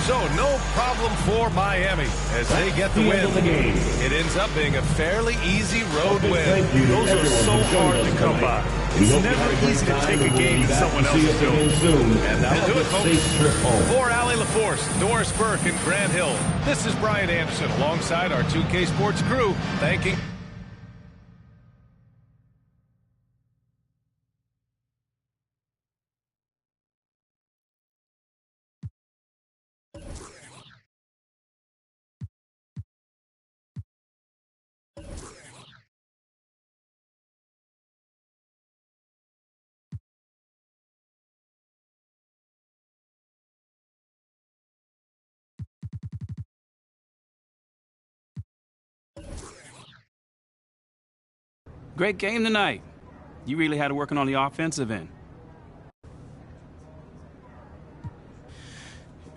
So no problem for Miami as they get the win. It ends up being a fairly easy road win. Those are so hard to come by. It's never easy to take a game that someone else is doing. And that'll do it, folks. For Allie LaForce, Doris Burke, and Grant Hill, this is Brian Anderson alongside our 2K Sports crew, thanking... Great game tonight. You really had to work on the offensive end.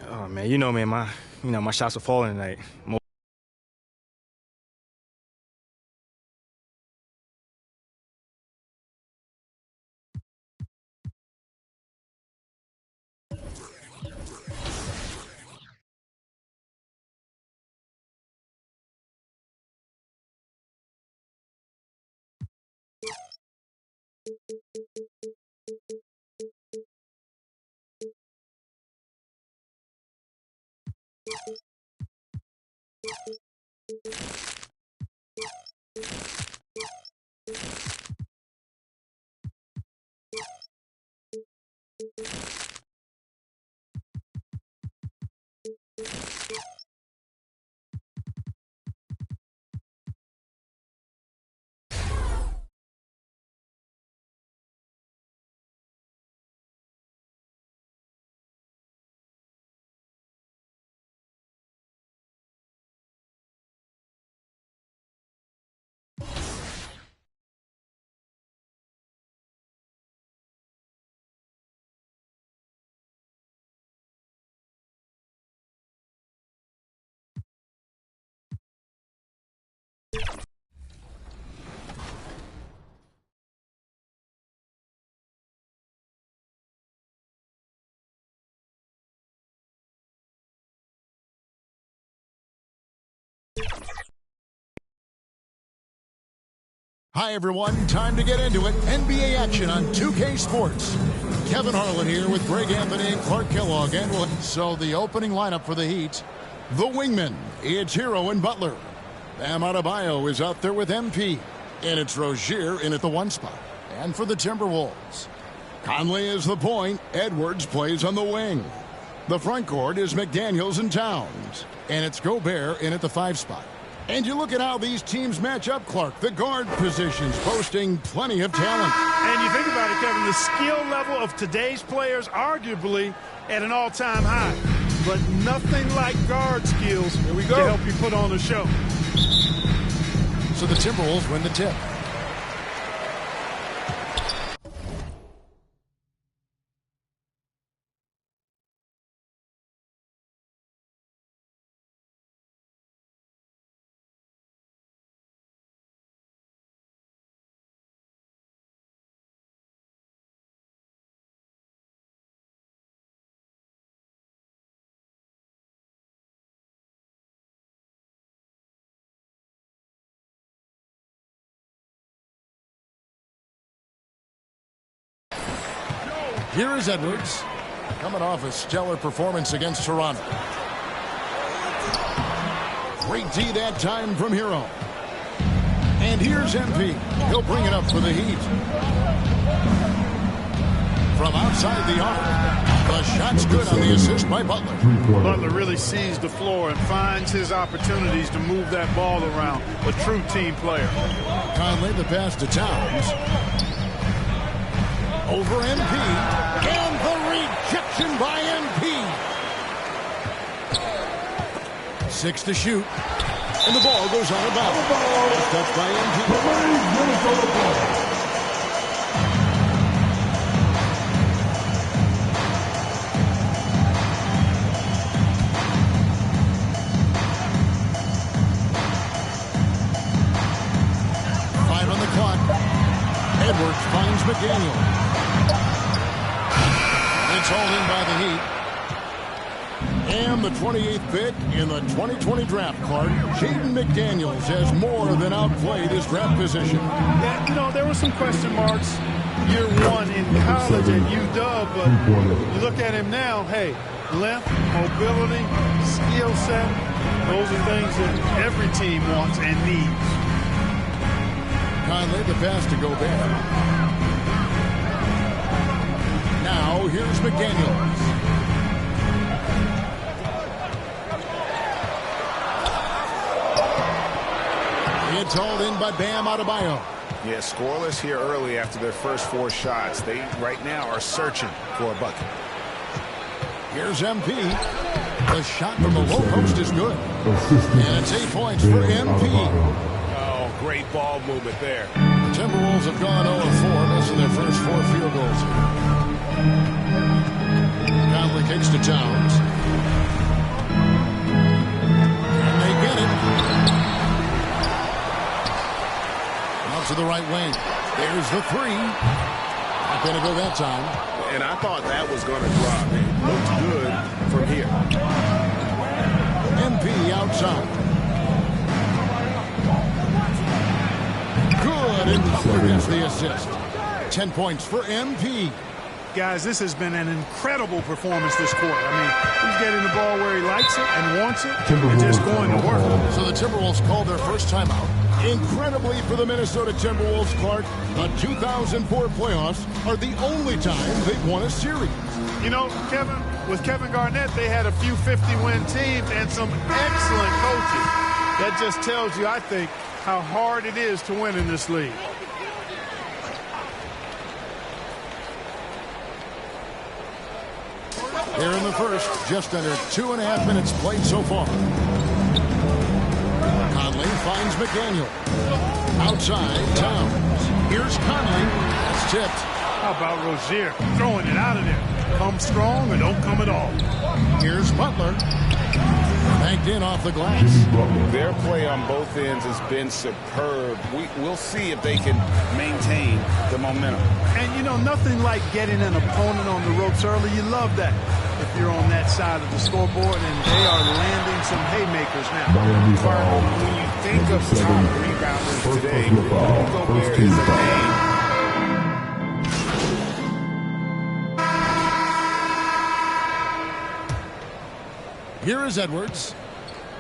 Oh man, man, my shots are falling tonight. Hi, everyone. Time to get into it. NBA action on 2K Sports. Kevin Harlan here with Greg Anthony and Clark Kellogg. And so the opening lineup for the Heat, the wingmen, it's Hero and Butler. Bam Adebayo is out there with MP. And it's Rozier in at the 1 spot. And for the Timberwolves, Conley is the point. Edwards plays on the wing. The front court is McDaniels and Towns. And it's Gobert in at the 5 spot. And you look at how these teams match up, Clark. The guard positions boasting plenty of talent. And you think about it, Kevin, the skill level of today's players arguably at an all-time high. But nothing like guard skills to help you put on a show. So the Timberwolves win the tip. Here is Edwards, coming off a stellar performance against Toronto. Great D that time from Hero. And here's MP. He'll bring it up for the Heat. from outside the arc. The shot's good on the assist by Butler. Butler really sees the floor and finds his opportunities to move that ball around. A true team player. Conley the pass to Towns. Over MP. And the rejection by MP. 6 to shoot. And the ball goes out of bounds. Touched by MP. Edwards finds McDaniel. It's all in by the Heat. And the 28th pick in the 2020 draft card, Jaden McDaniels has more than outplayed his draft position. Yeah, you know, there were some question marks year one in college at UW, but you look at him now, hey, length, mobility, skill set, those are things that every team wants and needs. Conley the pass to Gobert. Now here's McDaniels. It's hauled in by Bam Adebayo. Yeah, scoreless here early after their first 4 shots. They right now are searching for a bucket. Here's MP. The shot from the low post is good. And it's 8 points for MP. Great ball movement there. The Timberwolves have gone 0-4, missing their first 4 field goals. Conley kicks to Towns. And they get it. Out to the right wing. There's the 3. Not going to go that time. And I thought that was going to drop. It looked good from here. MP outside. And Butler gets the assist. 10 points for MP. Guys, this has been an incredible performance this quarter. I mean, he's getting the ball where he likes it and wants it and just going to work. So the Timberwolves called their first timeout. Incredibly for the Minnesota Timberwolves, Clark, the 2004 playoffs are the only time they've won a series. You know, Kevin, with Kevin Garnett, they had a few 50-win teams and some excellent coaching. That just tells you, I think, how hard it is to win in this league. Here in the first, just under 2.5 minutes played so far. Conley finds McDaniel. Outside, Towns. Here's Conley. That's tipped. How about Rozier throwing it out of there? Come strong or don't come at all. Here's Butler. Banked in off the glass. Their play on both ends has been superb. We'll see if they can maintain the momentum. And, you know, nothing like getting an opponent on the ropes early. You love that if you're on that side of the scoreboard, and they are landing some haymakers now. When you think of top rebounders today, Gobert is a name. Here is Edwards,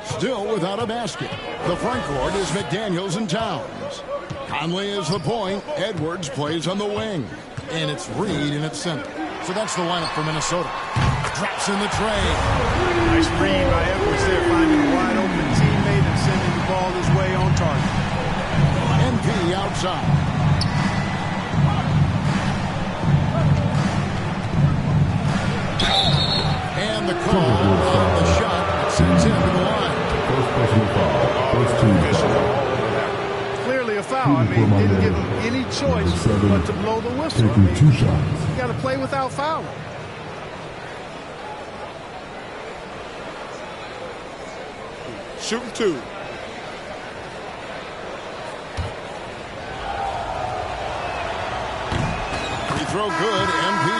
still without a basket. The front court is McDaniels and Towns. Conley is the point. Edwards plays on the wing. And it's Reed in its center. So that's the lineup for Minnesota. Drops in the tray. Nice read by Edwards there, finding a wide open teammate and sending the ball his way on target. MP outside. And the call on the shot that sends him to the line. First personal foul. First team foul. Clearly a foul. I mean, didn't give him any choice but to blow the whistle. Taking 2 shots. You got to play without fouling. Shooting 2. Free throw good, MP.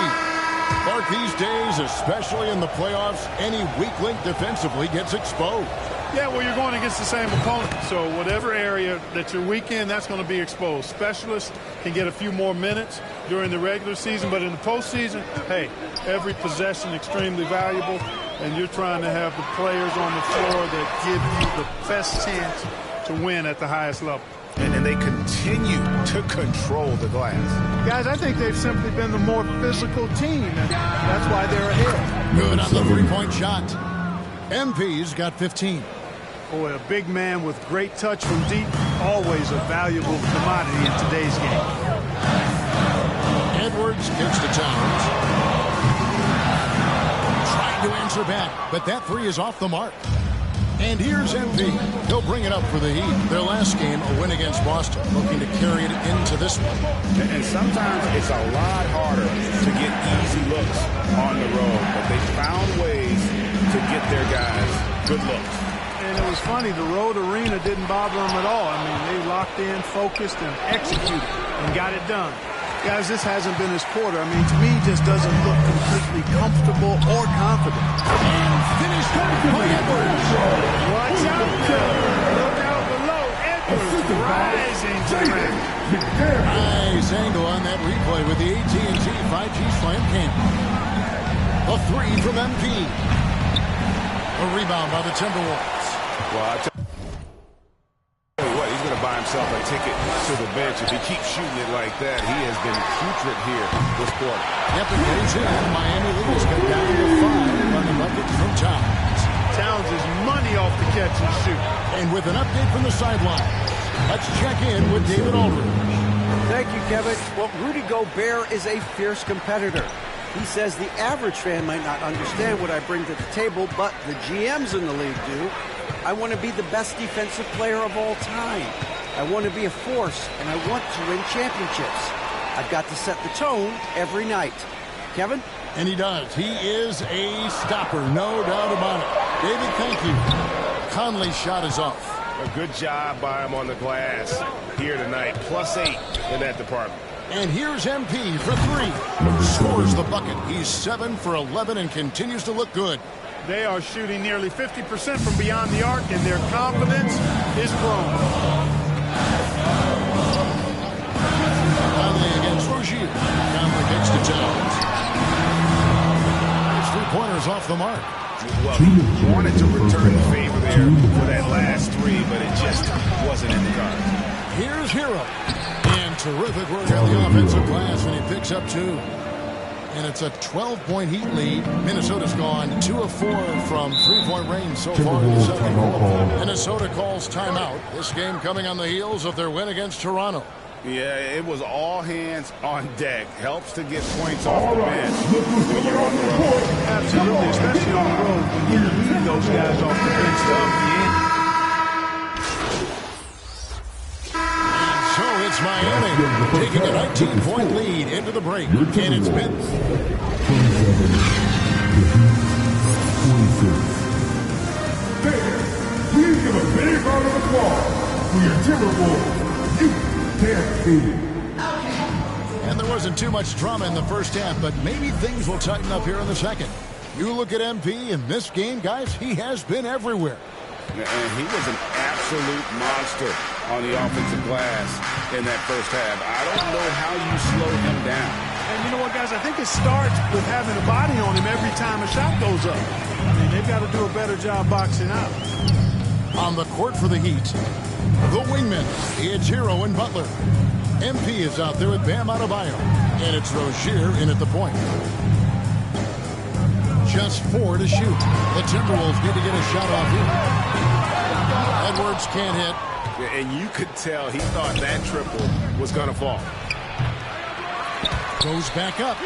Mark, these days, especially in the playoffs, any weak link defensively gets exposed. Yeah, well, you're going against the same opponent. So whatever area that you're weak in, that's going to be exposed. Specialists can get a few more minutes during the regular season, but in the postseason, hey, every possession extremely valuable, and you're trying to have the players on the floor that give you the best chance to win at the highest level. And they continue to control the glass. Guys, I think they've simply been the more physical team, and that's why they're ahead. Good on the three-point shot. MP's got 15. Boy, a big man with great touch from deep, always a valuable commodity in today's game. Edwards kicks to Towns. Trying to answer back, but that three is off the mark. And here's MP. He'll bring it up for the Heat. Their last game, a win against Boston, looking to carry it into this one. And sometimes it's a lot harder to get easy looks on the road, but they found ways to get their guys good looks. And it was funny, the road arena didn't bother them at all. I mean, they locked in, focused, and executed, and got it done. Guys, this hasn't been his quarter. I mean, to me, he just doesn't look completely comfortable or confident. And finished by Edwards. Watch out, look out below. Edwards rising to the rim. Nice angle on that replay with the AT&T 5G Slam Cam. A three from MP. A rebound by the Timberwolves. Well, I tell you what, he's going to buy himself a ticket to the bench. If he keeps shooting it like that, he has been putrid here this quarter. Yep, it goes in. Miami leads come down to 5 on the bucket from Towns. Towns is money off the catch and shoot. And with an update from the sideline, let's check in with David Aldridge. Thank you, Kevin. Well, Rudy Gobert is a fierce competitor. He says the average fan might not understand what I bring to the table, but the GMs in the league do. I want to be the best defensive player of all time. I want to be a force, and I want to win championships. I've got to set the tone every night. Kevin? And he does. He is a stopper, no doubt about it. David, thank you. Conley's shot is off. A good job by him on the glass here tonight. +8 in that department. And here's MP for three. Scores the bucket. He's 7 for 11 and continues to look good. They are shooting nearly 50% from beyond the arc, and their confidence is growing. Conley against Rozier. Conley kicks to Towns. His three-pointers off the mark. Well, he wanted to return the favor there for that last three, but it just wasn't in the cards. Here's Hero. And terrific work on the offensive glass, and he picks up 2. And it's a 12-point Heat lead. Minnesota's gone 2 of 4 from three-point range so far in the second quarter. Minnesota calls timeout. This game coming on the heels of their win against Toronto. Yeah, it was all hands on deck. Helps to get points off the bench when you're on the road. Absolutely, especially on the road when you leave those guys off the bench to up the end. And so it's Miami taking a 19-point lead into the break. And it's been 27, 26. Please give a big round of applause for your Timberwolves. You can't be. And there wasn't too much drama in the first half, but maybe things will tighten up here in the second. You look at MP in this game, guys, he has been everywhere. And he was an absolute monster on the offensive glass in that first half. I don't know how you slow him down. And you know what, guys? I think it starts with having a body on him every time a shot goes up. I mean, they've got to do a better job boxing out. On the court for the Heat, the wingmen, it's Hero and Butler. MP is out there with Bam Adebayo. And it's Rozier in at the point. Just 4 to shoot. The Timberwolves need to get a shot off here. Edwards can't hit. And you could tell he thought that triple was going to fall. Goes back up.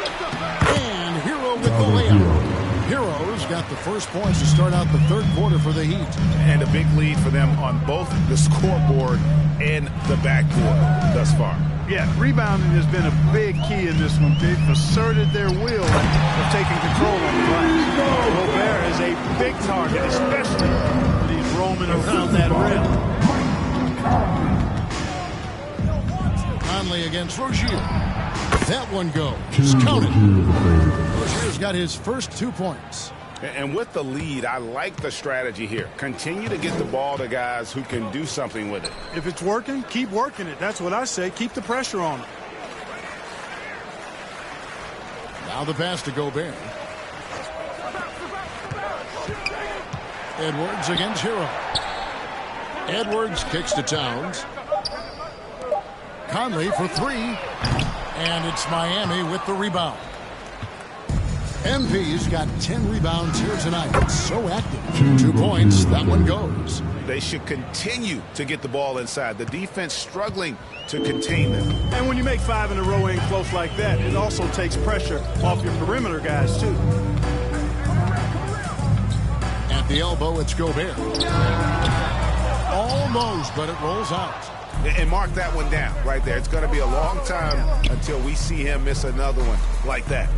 And Hero with the layup. Hero's got the first points to start out the third quarter for the Heat. And a big lead for them on both the scoreboard and the backcourt thus far. Yeah, rebounding has been a big key in this one. They've asserted their will of taking control of the glass. Gobert is a big target, especially when he's roaming around that rim. Conley against Rozier. That one goes. Counted. Rozier's got his first 2 points. And with the lead, I like the strategy here. Continue to get the ball to guys who can do something with it. If it's working, keep working it. That's what I say. Keep the pressure on it. Now the pass to Gobert. Edwards against Hero. Edwards kicks to Towns. Conley for three. And it's Miami with the rebound. MP's got 10 rebounds here tonight. So active. 2 points. That one goes. They should continue to get the ball inside. The defense struggling to contain them. And when you make 5 in a row in close like that, it also takes pressure off your perimeter guys, too. At the elbow, it's Gobert. Almost, but it rolls out. And mark that one down right there. It's going to be a long time until we see him miss another one like that.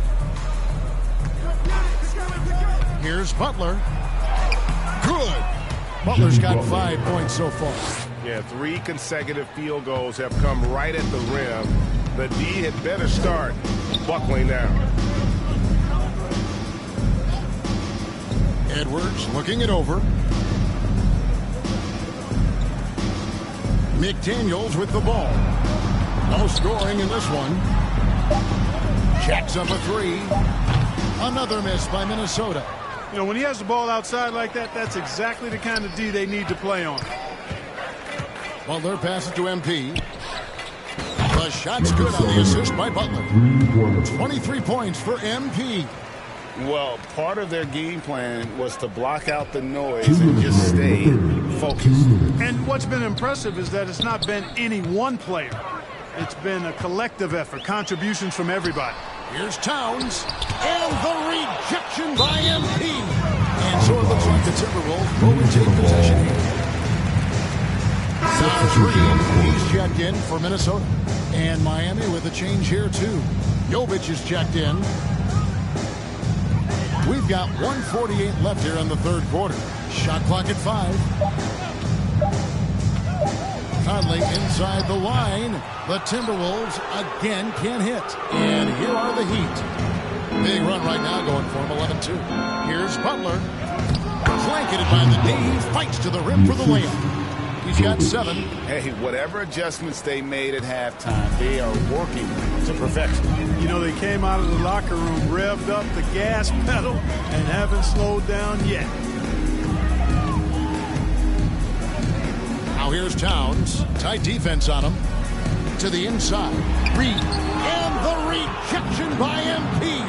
Here's Butler. Good. Butler's got 5 points so far. Yeah, 3 consecutive field goals have come right at the rim. The D had better start buckling down. Edwards looking it over. McDaniels with the ball. No scoring in this one. Jacks up a 3. Another miss by Minnesota. You know, when he has the ball outside like that, that's exactly the kind of D they need to play on. Butler passes to MP. The shot's good on the assist by Butler. 23 points for MP. Well, part of their game plan was to block out the noise and just stay focused. And what's been impressive is that it's not been any one player. It's been a collective effort, contributions from everybody. Here's Towns, and the rejection by MP. And so it looks like the Timberwolves will retain possession here. Towns Reed, he's checked in for Minnesota. And Miami with a change here, too. Jovic is checked in. We've got 1:48 left here in the third quarter. Shot clock at 5. Conley inside the line. The Timberwolves again can't hit. And here are the Heat. Big run right now going for him, 11-2. Here's Butler. Blanketed by the D. Fights to the rim for the layup. He's got 7. Hey, whatever adjustments they made at halftime, they are working to perfection. You know, they came out of the locker room, revved up the gas pedal, and haven't slowed down yet. Now here's Towns. Tight defense on him. To the inside. Reed. And the rejection by MP.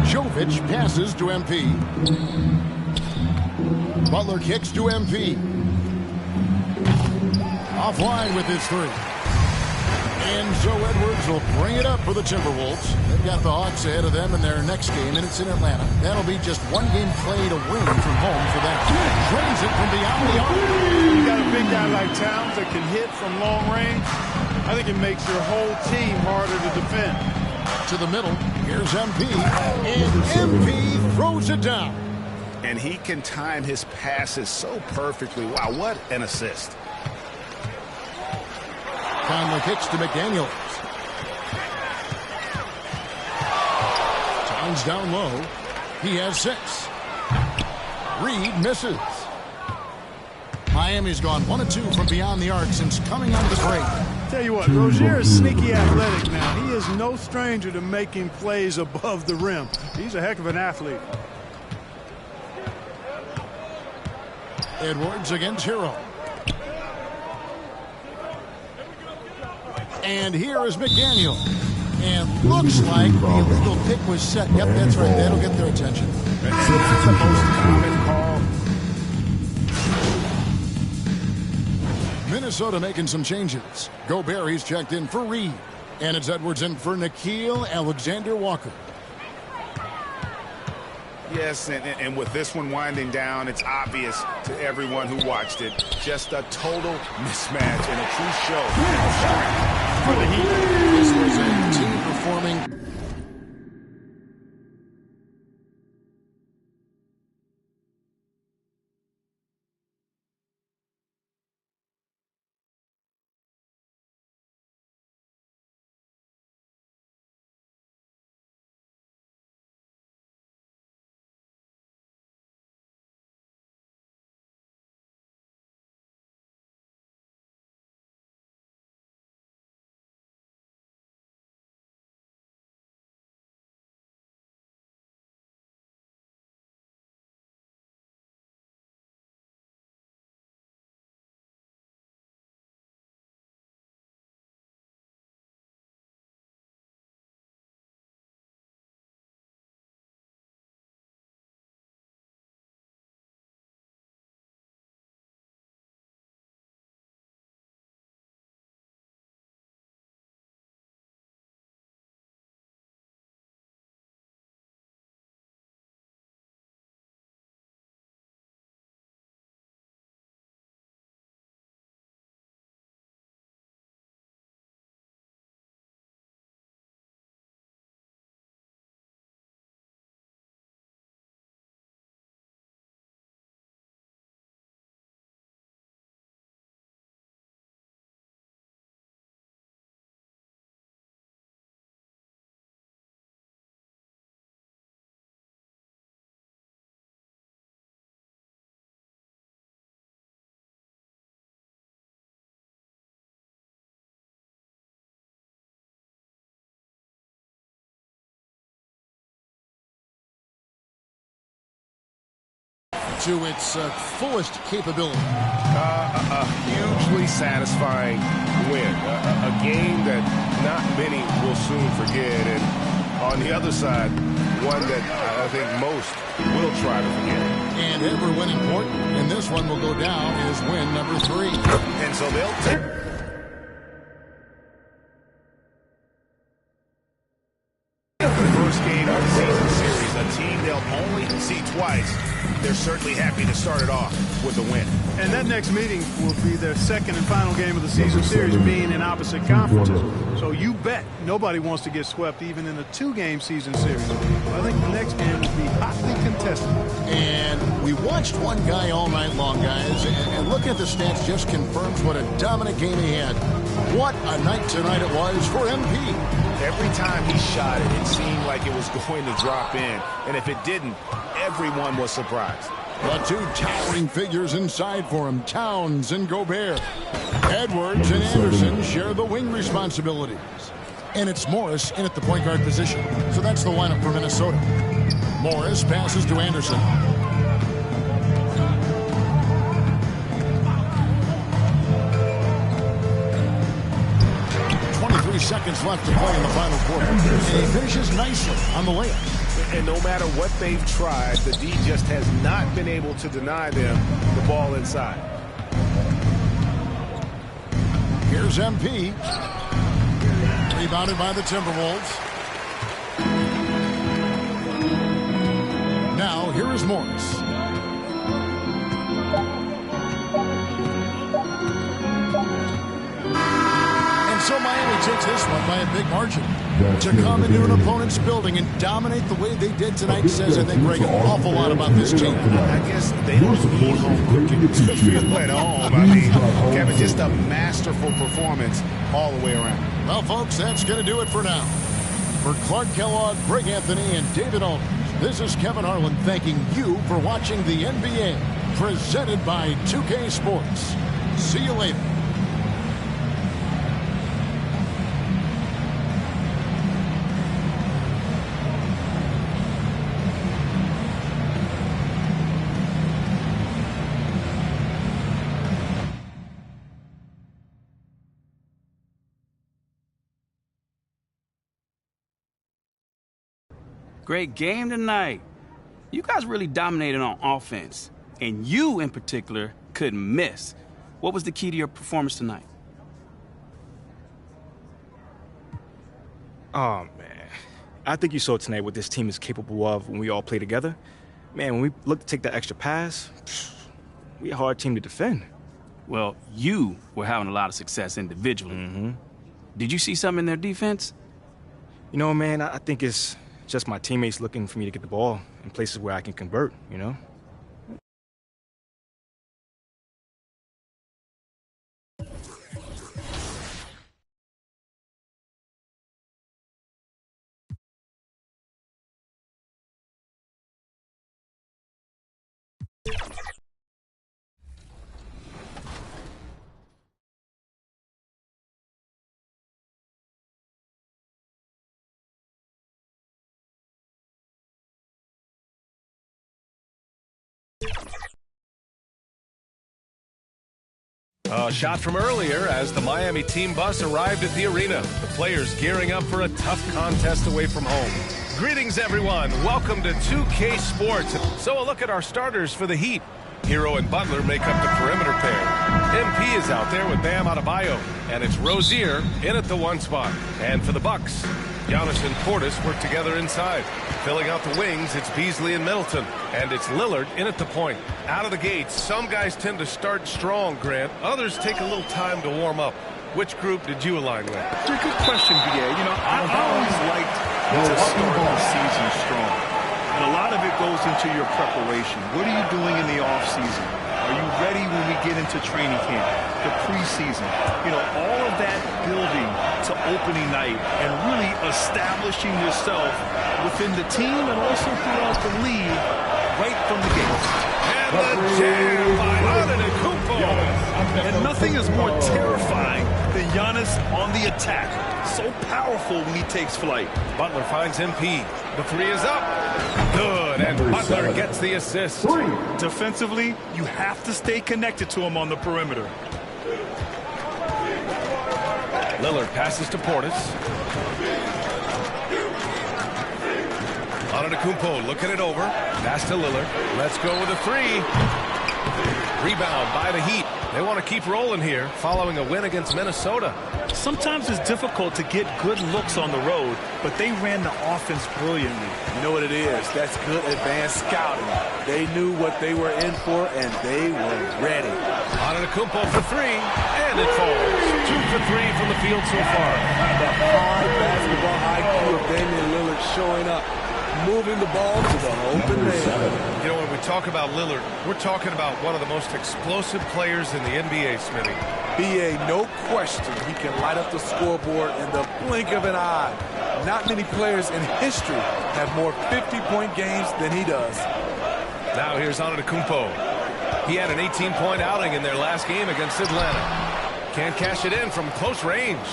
Jovic passes to MP. Butler kicks to MP. Offline with his 3. And so Edwards will bring it up for the Timberwolves. They've got the Hawks ahead of them in their next game, and it's in Atlanta. That'll be just one game played away from home for them. Drains it from beyond the arc. You got a big guy like Towns that can hit from long range. I think it makes your whole team harder to defend. To the middle. Here's MP. And MP throws it down. And he can time his passes so perfectly. Wow, what an assist. Conley kicks to McDaniels. Towns down low. He has 6. Reed misses. Miami's gone 1 of 2 from beyond the arc since coming out of the break. Tell you what, Rozier is sneaky athletic now. He is no stranger to making plays above the rim. He's a heck of an athlete. Edwards against Hero. And here is McDaniel. And looks like the illegal pick was set. Yep, that's right. That'll get their attention. That's the most common call. Minnesota making some changes. Gobert, he's checked in for Reed. And it's Edwards in for Nickeil Alexander-Walker. Yes, and with this one winding down, it's obvious to everyone who watched it. Just a total mismatch and a true show of strength for the Heat. This was a team performing to its fullest capability. A hugely satisfying win. A game that not many will soon forget. And on the other side, one that I think most will try to forget. And every win important. And this one will go down as win number 3. And so they'll take... First game of the season series, a team they'll only see twice. They're certainly happy to start it off with a win. And that next meeting will be their second and final game of the season series, being in opposite conferences. So you bet nobody wants to get swept even in a 2-game season series. I think the next game will be hotly contested. And we watched one guy all night long, guys, and looking at the stats just confirms what a dominant game he had. What a night tonight it was for MP. Every time he shot it, it seemed like it was going to drop in. And if it didn't, everyone was surprised. The two towering figures inside for him, Towns and Gobert. Edwards and Anderson share the wing responsibilities. And it's Morris in at the point guard position. So that's the lineup for Minnesota. Morris passes to Anderson. Seconds left to play in the final quarter. And he finishes nicely on the layup. And no matter what they've tried, the D just has not been able to deny them the ball inside. Here's MP. Rebounded by the Timberwolves. Now, here is Morris. So Miami takes this one by a big margin. To come into an opponent's building and dominate the way they did tonight says, I think, Greg, an awful lot about this team. I guess they don't need home cooking to feel at home. I mean, Kevin, just a masterful performance all the way around. Well, folks, that's going to do it for now. For Clark Kellogg, Greg Anthony, and David Aldridge, this is Kevin Harlan thanking you for watching the NBA, presented by 2K Sports. See you later. Great game tonight. You guys really dominated on offense. And you, in particular, couldn't miss. What was the key to your performance tonight? Oh, man. I think you saw tonight what this team is capable of when we all play together. Man, when we look to take that extra pass, we're a hard team to defend. Well, you were having a lot of success individually. Mm-hmm. Did you see something in their defense? You know, man, I think it's just my teammates looking for me to get the ball in places where I can convert, you know? A shot from earlier as the Miami team bus arrived at the arena. The players gearing up for a tough contest away from home. Greetings, everyone. Welcome to 2K Sports. So a look at our starters for the Heat. Hero and Butler make up the perimeter pair. MP is out there with Bam Adebayo, and it's Rozier in at the 1 spot. And for the Bucks, Giannis and Portis work together inside. Filling out the wings, it's Beasley and Middleton. And it's Lillard in at the point. Out of the gates, some guys tend to start strong, Grant. Others take a little time to warm up. Which group did you align with? It's a good question, B.A. You know, I always liked to start the season strong. And a lot of it goes into your preparation. What are you doing in the offseason? Are you ready when we get into training camp, the preseason? You know, all of that building to opening night and really establishing yourself within the team and also throughout the league right from the gates. And the jam by Antetokounmpo. And nothing is more terrifying than Giannis on the attack. So powerful when he takes flight. Butler finds MP. The 3 is up. Good, and Butler gets the assist. Defensively, you have to stay connected to him on the perimeter. Lillard passes to Portis. Antetokounmpo looking it over. Pass to Lillard. Let's go with a three. Rebound by the Heat. They want to keep rolling here following a win against Minnesota. Sometimes it's difficult to get good looks on the road, but they ran the offense brilliantly. You know what it is? That's good advanced scouting. They knew what they were in for, and they were ready. Antetokounmpo for three, and it falls. 2 for 3 from the field so far. The high basketball IQ of Damian Lillard showing up, moving the ball to the open man. You know, when we talk about Lillard, we're talking about one of the most explosive players in the NBA, Smitty. B.A., no question, he can light up the scoreboard in the blink of an eye. Not many players in history have more 50-point games than he does. Now here's Antetokounmpo. He had an 18-point outing in their last game against Atlanta. Can't cash it in from close range.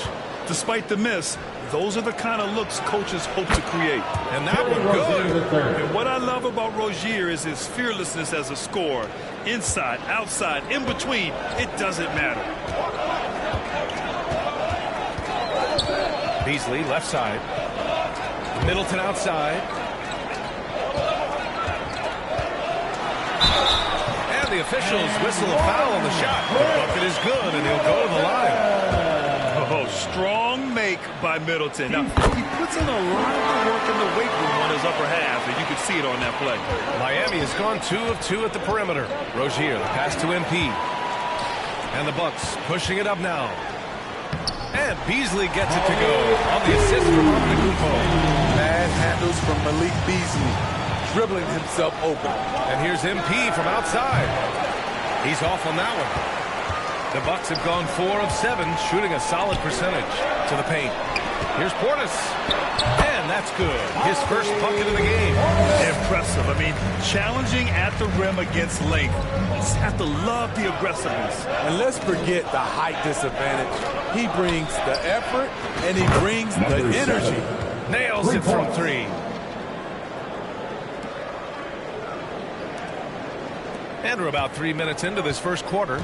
Despite the miss, those are the kind of looks coaches hope to create. And that one good. And what I love about Rozier is his fearlessness as a scorer. Inside, outside, in between, it doesn't matter. Beasley, left side. Middleton outside. And the officials whistle a foul on the shot. The bucket is good, and he'll go to the line. Oh, strong make by Middleton. Now, he puts in a lot of the work in the weight room on his upper half, and you can see it on that play. Miami has gone 2 of 2 at the perimeter. Rozier, the pass to MP. And the Bucks pushing it up now. And Beasley gets it to go on the assist from Antetokounmpo. Bad handles from Malik Beasley, dribbling himself open. And here's MP from outside. He's off on that one. The Bucks have gone 4 of 7, shooting a solid percentage to the paint. Here's Portis. And that's good. His first bucket of the game. Impressive. I mean, challenging at the rim against length. You just have to love the aggressiveness. And let's forget the height disadvantage. He brings the effort, and he brings the energy. Nails it from 3. And we're about 3 minutes into this first quarter.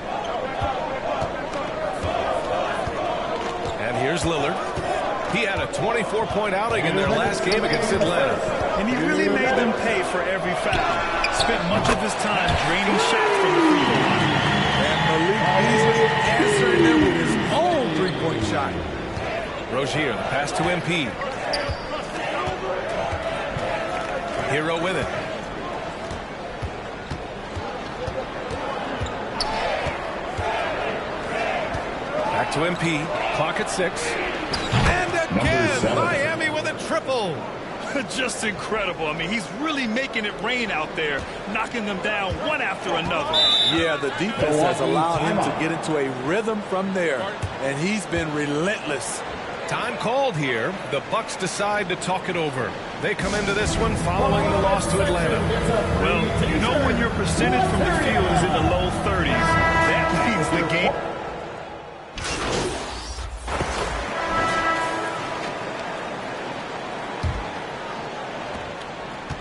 And here's Lillard. He had a 24-point outing in their last game against Atlanta. And he really made them pay for every foul. Spent much of his time draining shots from the free throw line. And Malik Beasley answering them with his own three-point shot. Rozier, the pass to MP. Hero with it. Back to MP. Clock at 6. And again, Miami with a triple. Just incredible. I mean, he's really making it rain out there, knocking them down one after another. Yeah, the defense has allowed him to get into a rhythm from there, and he's been relentless. Time called here. The Bucks decide to talk it over. They come into this one following the loss to Atlanta. Well, you know when your percentage from the field is in the low 30s, that means the game.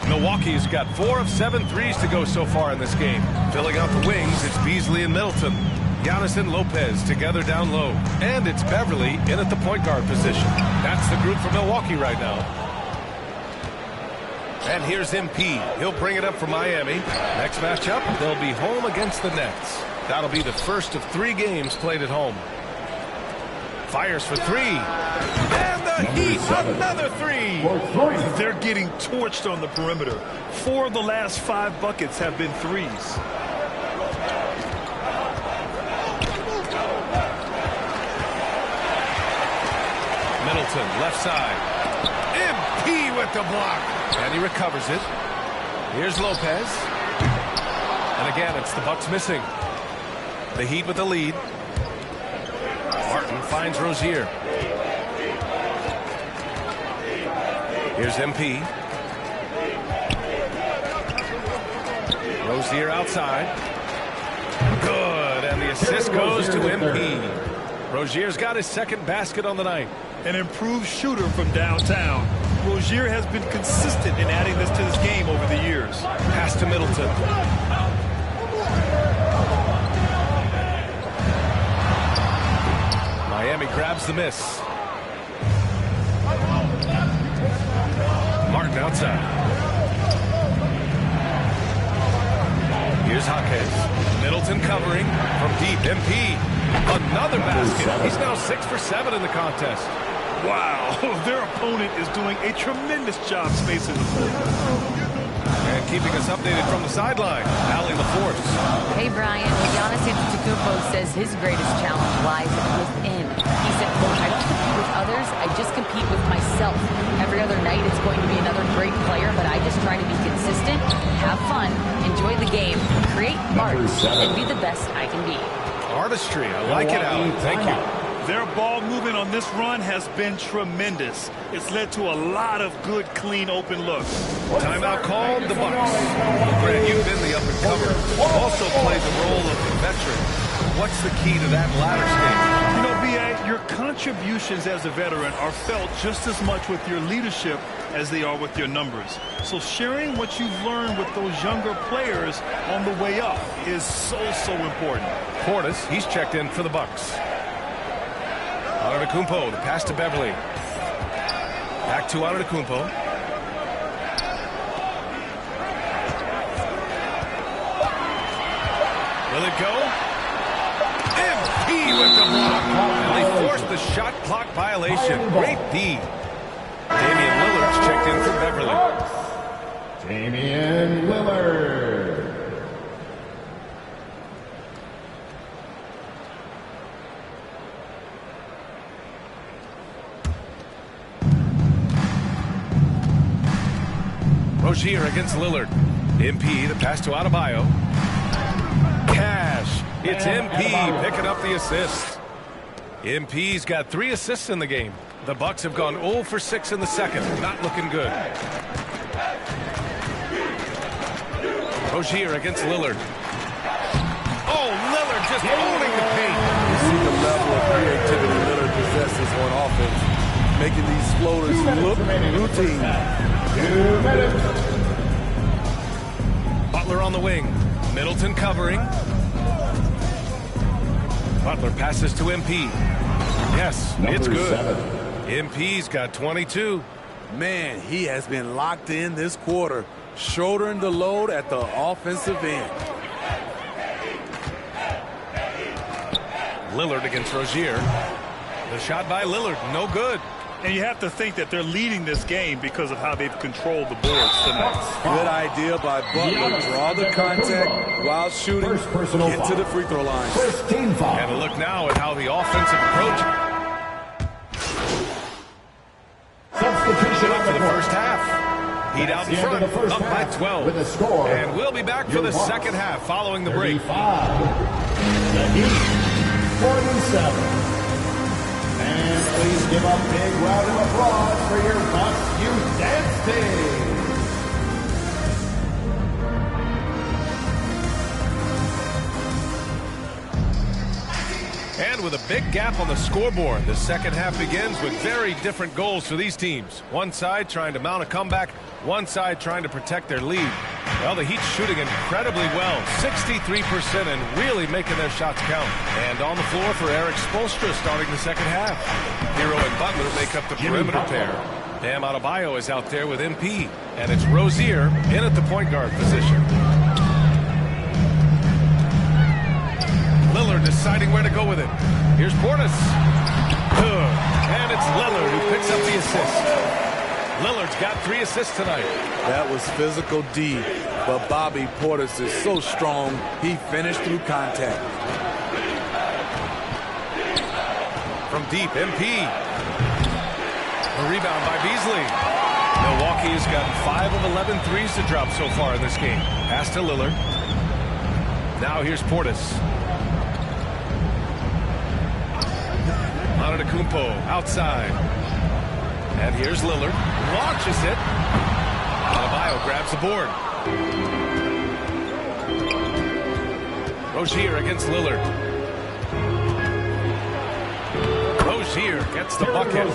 Milwaukee's got 4 of 7 threes to go so far in this game. Filling out the wings, it's Beasley and Middleton. Giannis and Lopez together down low. And it's Beverly in at the point guard position. That's the group for Milwaukee right now. And here's MP. He'll bring it up for Miami. Next matchup, they'll be home against the Nets. That'll be the first of 3 games played at home. Fires for 3. And the Heat, another 3. They're getting torched on the perimeter. 4 of the last 5 buckets have been threes. Middleton, left side. MP with the block. And he recovers it. Here's Lopez. And again, it's the Bucks missing. The Heat with the lead. Martin finds Rozier. Here's MP. Rozier outside. Good, and the assist goes to MP. Rozier's got his second basket on the night. An improved shooter from downtown. Rozier has been consistent in adding this to this game over the years. Pass to Middleton. Miami grabs the miss. Martin outside. Here's Jaquez. Middleton covering from deep. MP. Another basket. He's now 6 for 7 in the contest. Wow, their opponent is doing a tremendous job spacing the floor. And keeping us updated from the sideline, Allie LaForce. Hey, Brian. Giannis Antetokounmpo says his greatest challenge lies within. He said, quote, I don't compete with others, I just compete with myself. Every other night it's going to be another great player, but I just try to be consistent, have fun, enjoy the game, create art, and be the best I can be. Artistry. I like it, Allie. Thank you. Their ball movement on this run has been tremendous. It's led to a lot of good, clean, open looks. Timeout called, the Bucks. Grant, you've been the up-and-comer. Also played the role of the veteran. What's the key to that latter stage? You know, B.A., your contributions as a veteran are felt just as much with your leadership as they are with your numbers. So sharing what you've learned with those younger players on the way up is so important. Portis, he's checked in for the Bucks. Antetokounmpo, the pass to Beverly. Back to Antetokounmpo. Will it go? MP with the block. And they forced the shot clock violation. Great D. Damian Lillard's checked in for Beverly. Damian Lillard. Rozier against Lillard. MP, the pass to Adebayo. Cash. It's MP picking up the assist. MP's got 3 assists in the game. The Bucks have gone 0 for 6 in the second. Not looking good. Rozier against Lillard. Oh, Lillard just owning the paint. You see the level of creativity Lillard possesses on offense, making these floaters look routine. 2 minutes. Butler on the wing. Middleton covering. Butler passes to MP. Yes, it's good. 7. MP's got 22. Man, he has been locked in this quarter, shouldering the load at the offensive end. Lillard against Rozier. The shot by Lillard, no good. And you have to think that they're leading this game because of how they've controlled the boards tonight. Good idea by Butler. Draw the contact while shooting. Get to the free throw line. And a look now at how the offensive approach. Substitution for the first half. Heat out in front, up by 12. With a score. And we'll be back for the second half following the break. 35. The Heat, 47. And please give a big round of applause for your Bucks Youth Dance Team. And with a big gap on the scoreboard, the second half begins with very different goals for these teams. One side trying to mount a comeback, one side trying to protect their lead. Well, the Heat's shooting incredibly well, 63%, and really making their shots count. And on the floor for Eric Spoelstra starting the second half. Hero and Butler make up the perimeter pair. Bam Adebayo is out there with MP, and it's Rozier in at the point guard position. Lillard deciding where to go with it. Here's Portis. Good. And it's Lillard who picks up the assist. Lillard's got 3 assists tonight. That was physical D, but Bobby Portis is so strong, he finished through contact. From deep, MP. A rebound by Beasley. Milwaukee has gotten 5 of 11 threes to drop so far in this game. Pass to Lillard. Now here's Portis. Antetokounmpo outside. And here's Lillard. Launches it. Adebayo grabs the board. Rozier against Lillard. Rozier gets the bucket.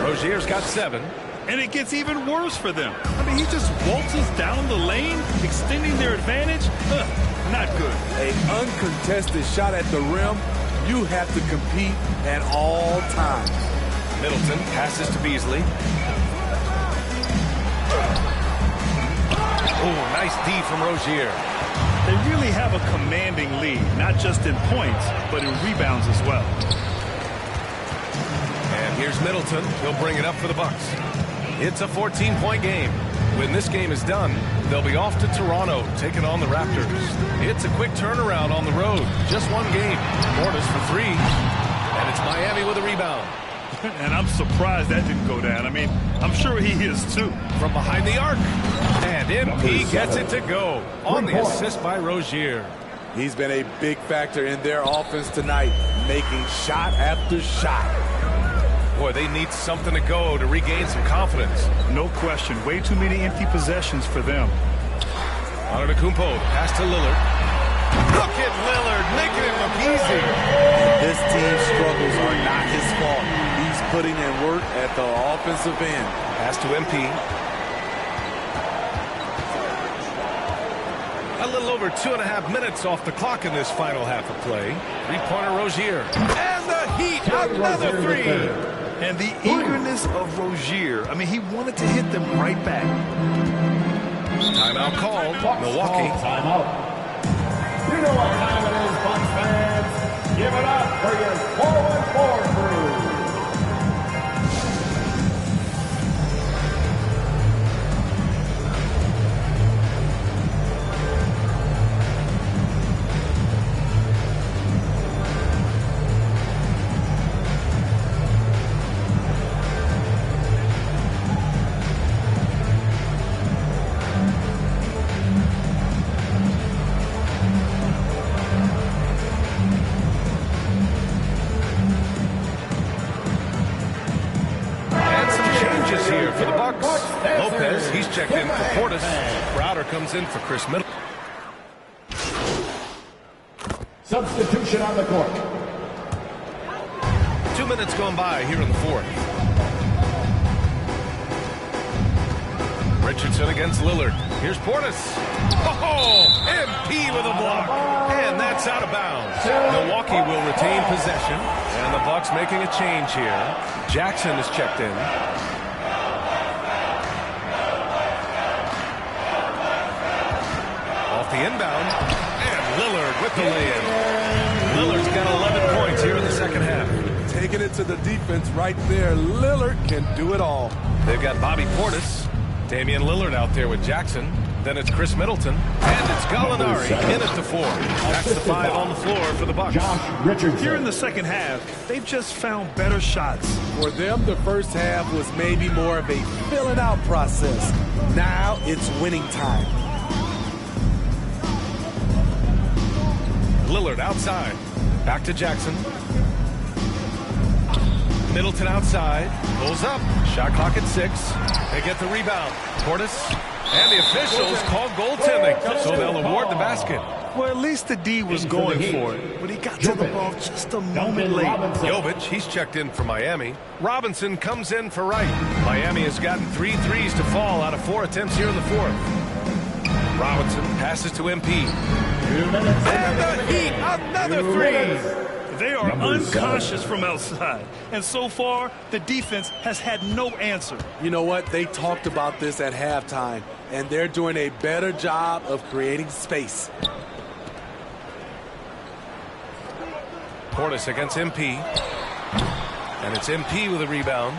Rozier's got 7. And it gets even worse for them. I mean, he just waltzes down the lane, extending their advantage. Not good. An uncontested shot at the rim, you have to compete at all times. Middleton passes to Beasley. Oh, nice D from Rozier. They really have a commanding lead, not just in points, but in rebounds as well. And here's Middleton. He'll bring it up for the Bucks. It's a 14-point game. When this game is done, they'll be off to Toronto, taking on the Raptors. It's a quick turnaround on the road. Just one game. Portis for three. And it's Miami with a rebound. And I'm surprised that didn't go down. I mean, I'm sure he is too. From behind the arc. And MP gets it to go on the assist by Rozier. He's been a big factor in their offense tonight, making shot after shot. Boy, they need something to go to regain some confidence. No question. Way too many empty possessions for them. Antetokounmpo, pass to Lillard. Look at Lillard, making it look easy. This team's struggles are not his fault. He's putting in work at the offensive end. Pass to MP. A little over 2.5 minutes off the clock in this final half of play. Three-pointer Rozier. And the Heat, another three. And the eagerness of Rozier. I mean, he wanted to hit them right back. Timeout called. Milwaukee. Timeout. You know what time it is, Bucks fans. Give it up for your forward crew. Checked in for Portis. Crowder comes in for Chris Middleton. Substitution on the court. 2 minutes going by here in the fourth. Richardson against Lillard. Here's Portis. Oh, MP with a block. And that's out of bounds. Milwaukee will retain possession. And the Bucks making a change here. Jackson is checked in. The inbound, and Lillard with the lay-in. Lillard's got 11 points here in the second half. Taking it to the defense right there. Lillard can do it all. They've got Bobby Portis, Damian Lillard out there with Jackson. Then it's Chris Middleton, and it's Gallinari in at the 4. That's the 5 on the floor for the Bucks. Here in the second half, they've just found better shots. For them, the first half was maybe more of a filling out process. Now it's winning time. Lillard outside. Back to Jackson. Middleton outside. Pulls up. Shot clock at 6. They get the rebound. Portis. And the officials call goaltending. So they'll award the basket. Well, at least the D was going for it. But he got to the ball just a moment late. Jovic, he's checked in for Miami. Robinson comes in for Wright. Miami has gotten 3 threes to fall out of 4 attempts here in the fourth. Robinson passes to MP. And the Heat, another 3. They are unconscious from outside. And so far, the defense has had no answer. You know what? They talked about this at halftime, and they're doing a better job of creating space. Portis against MP. And it's MP with a rebound.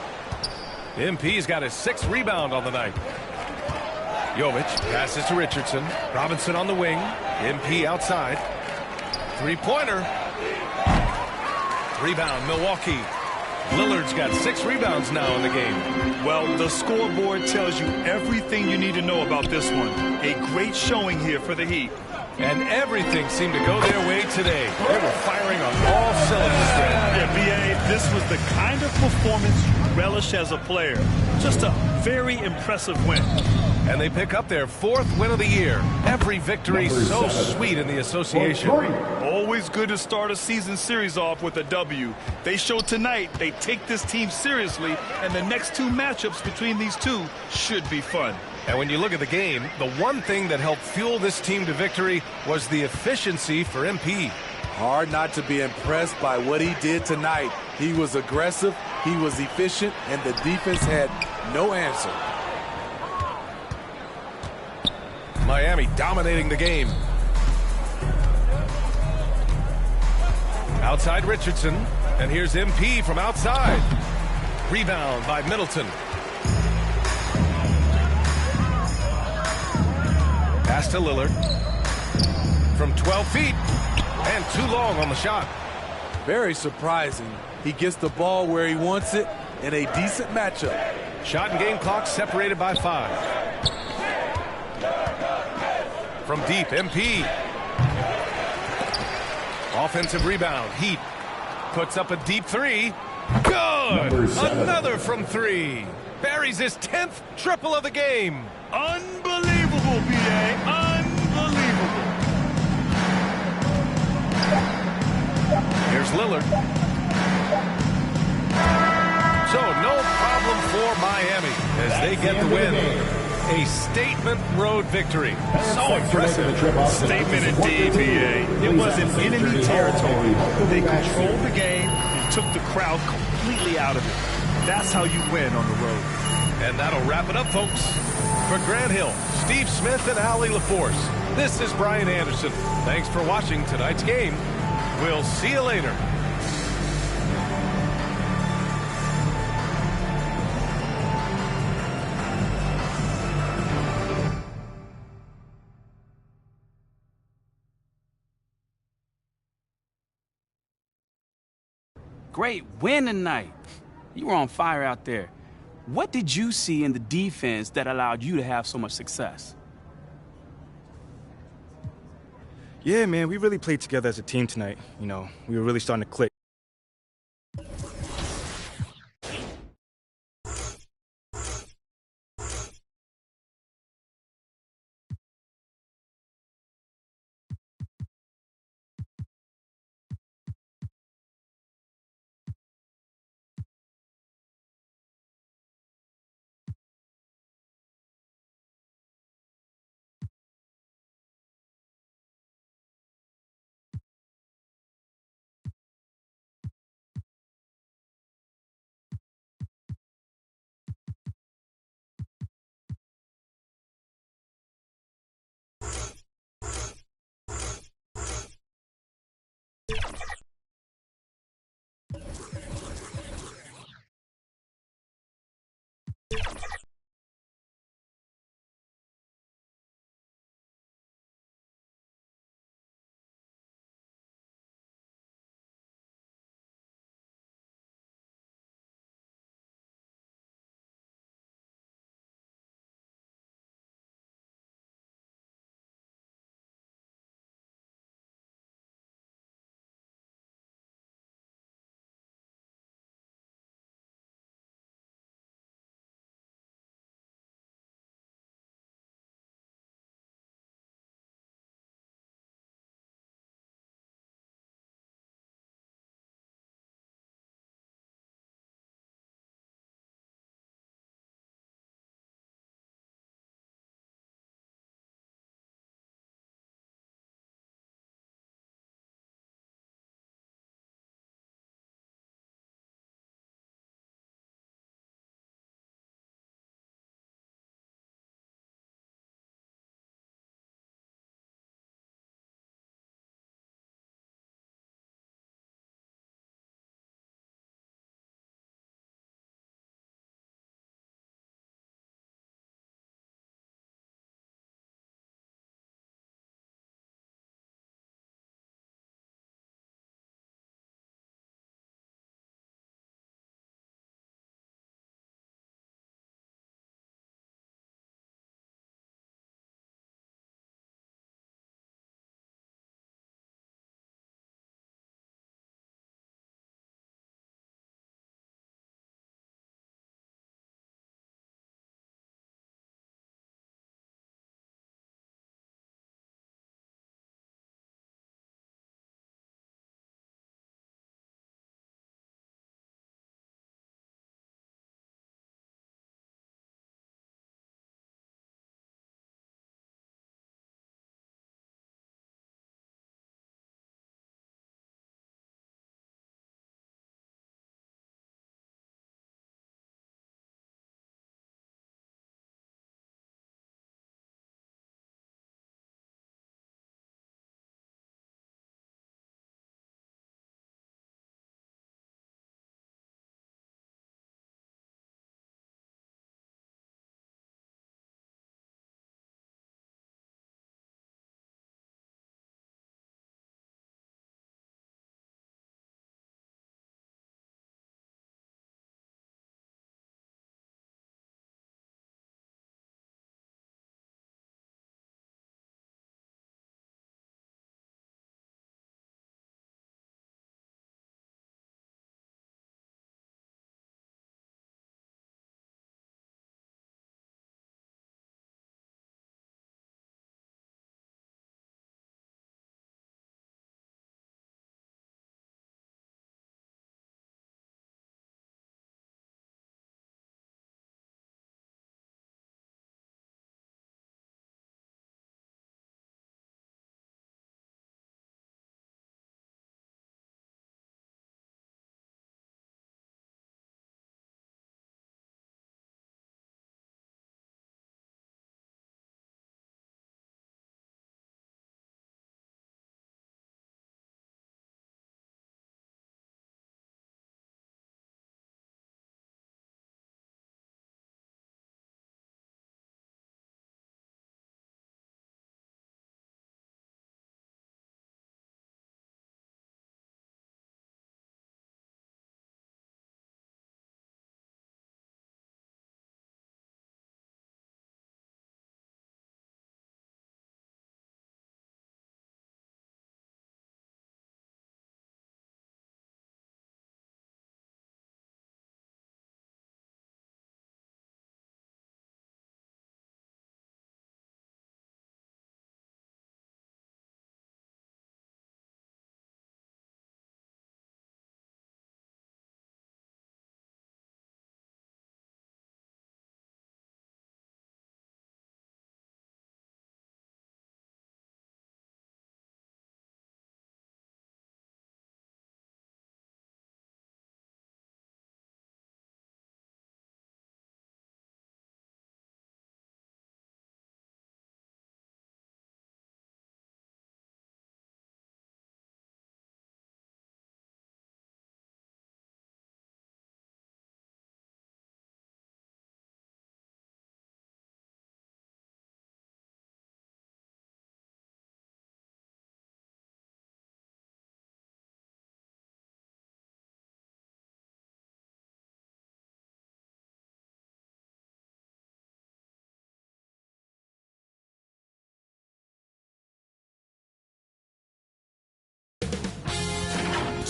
MP's got his 6th rebound on the night. Jovic passes to Richardson. Robinson on the wing. MP outside. Three-pointer. Rebound, Milwaukee. Lillard's got 6 rebounds now in the game. Well, the scoreboard tells you everything you need to know about this one. A great showing here for the Heat. And everything seemed to go their way today. They were firing on all cylinders today. Yeah, B.A., this was the kind of performance you relish as a player. Just a very impressive win. And they pick up their 4th win of the year. Every victory so sweet in the association. Always good to start a season series off with a W. They show tonight they take this team seriously, and the next 2 matchups between these two should be fun. And when you look at the game, the one thing that helped fuel this team to victory was the efficiency for MP. Hard not to be impressed by what he did tonight. He was aggressive, he was efficient, and the defense had no answer. Miami dominating the game. Outside Richardson, and here's MP from outside. Rebound by Middleton. Pass to Lillard. From 12 feet, and too long on the shot. Very surprising. He gets the ball where he wants it in a decent matchup. Shot and game clock separated by 5. From deep, MP. Offensive rebound. Heat puts up a deep 3. Good! Another from 3. Buries his 10th triple of the game. Unbelievable, B.A. Unbelievable. Here's Lillard. So no problem for Miami as they get the win. A statement road victory. So impressive. Statement indeed, B.A. It was in enemy territory. They controlled the game and took the crowd completely out of it. That's how you win on the road. And that'll wrap it up, folks. For Grant Hill, Steve Smith, and Allie LaForce, this is Brian Anderson. Thanks for watching tonight's game. We'll see you later. Great win tonight. You were on fire out there. What did you see in the defense that allowed you to have so much success? Yeah, man, we really played together as a team tonight. You know, we were really starting to click.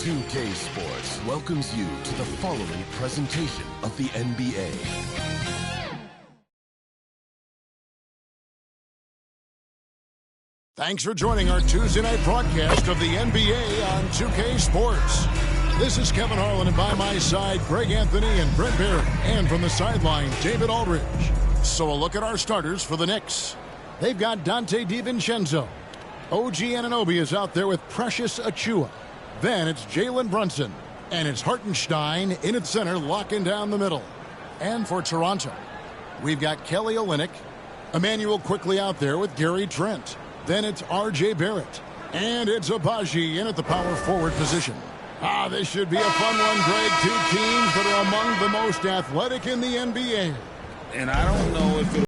2K Sports welcomes you to the following presentation of the NBA. Thanks for joining our Tuesday night broadcast of the NBA on 2K Sports. This is Kevin Harlan, and by my side, Greg Anthony and Brent Barrett. And from the sideline, David Aldridge. So a look at our starters for the Knicks. They've got Dante DiVincenzo. OG Anunoby is out there with Precious Achiuwa. Then it's Jalen Brunson. And it's Hartenstein in at center, locking down the middle. And for Toronto, we've got Kelly Olynyk. Emmanuel quickly out there with Gary Trent. Then it's R.J. Barrett. And it's Abaji in at the power forward position. This should be a fun one, Greg. Two teams that are among the most athletic in the NBA. And I don't know if it'll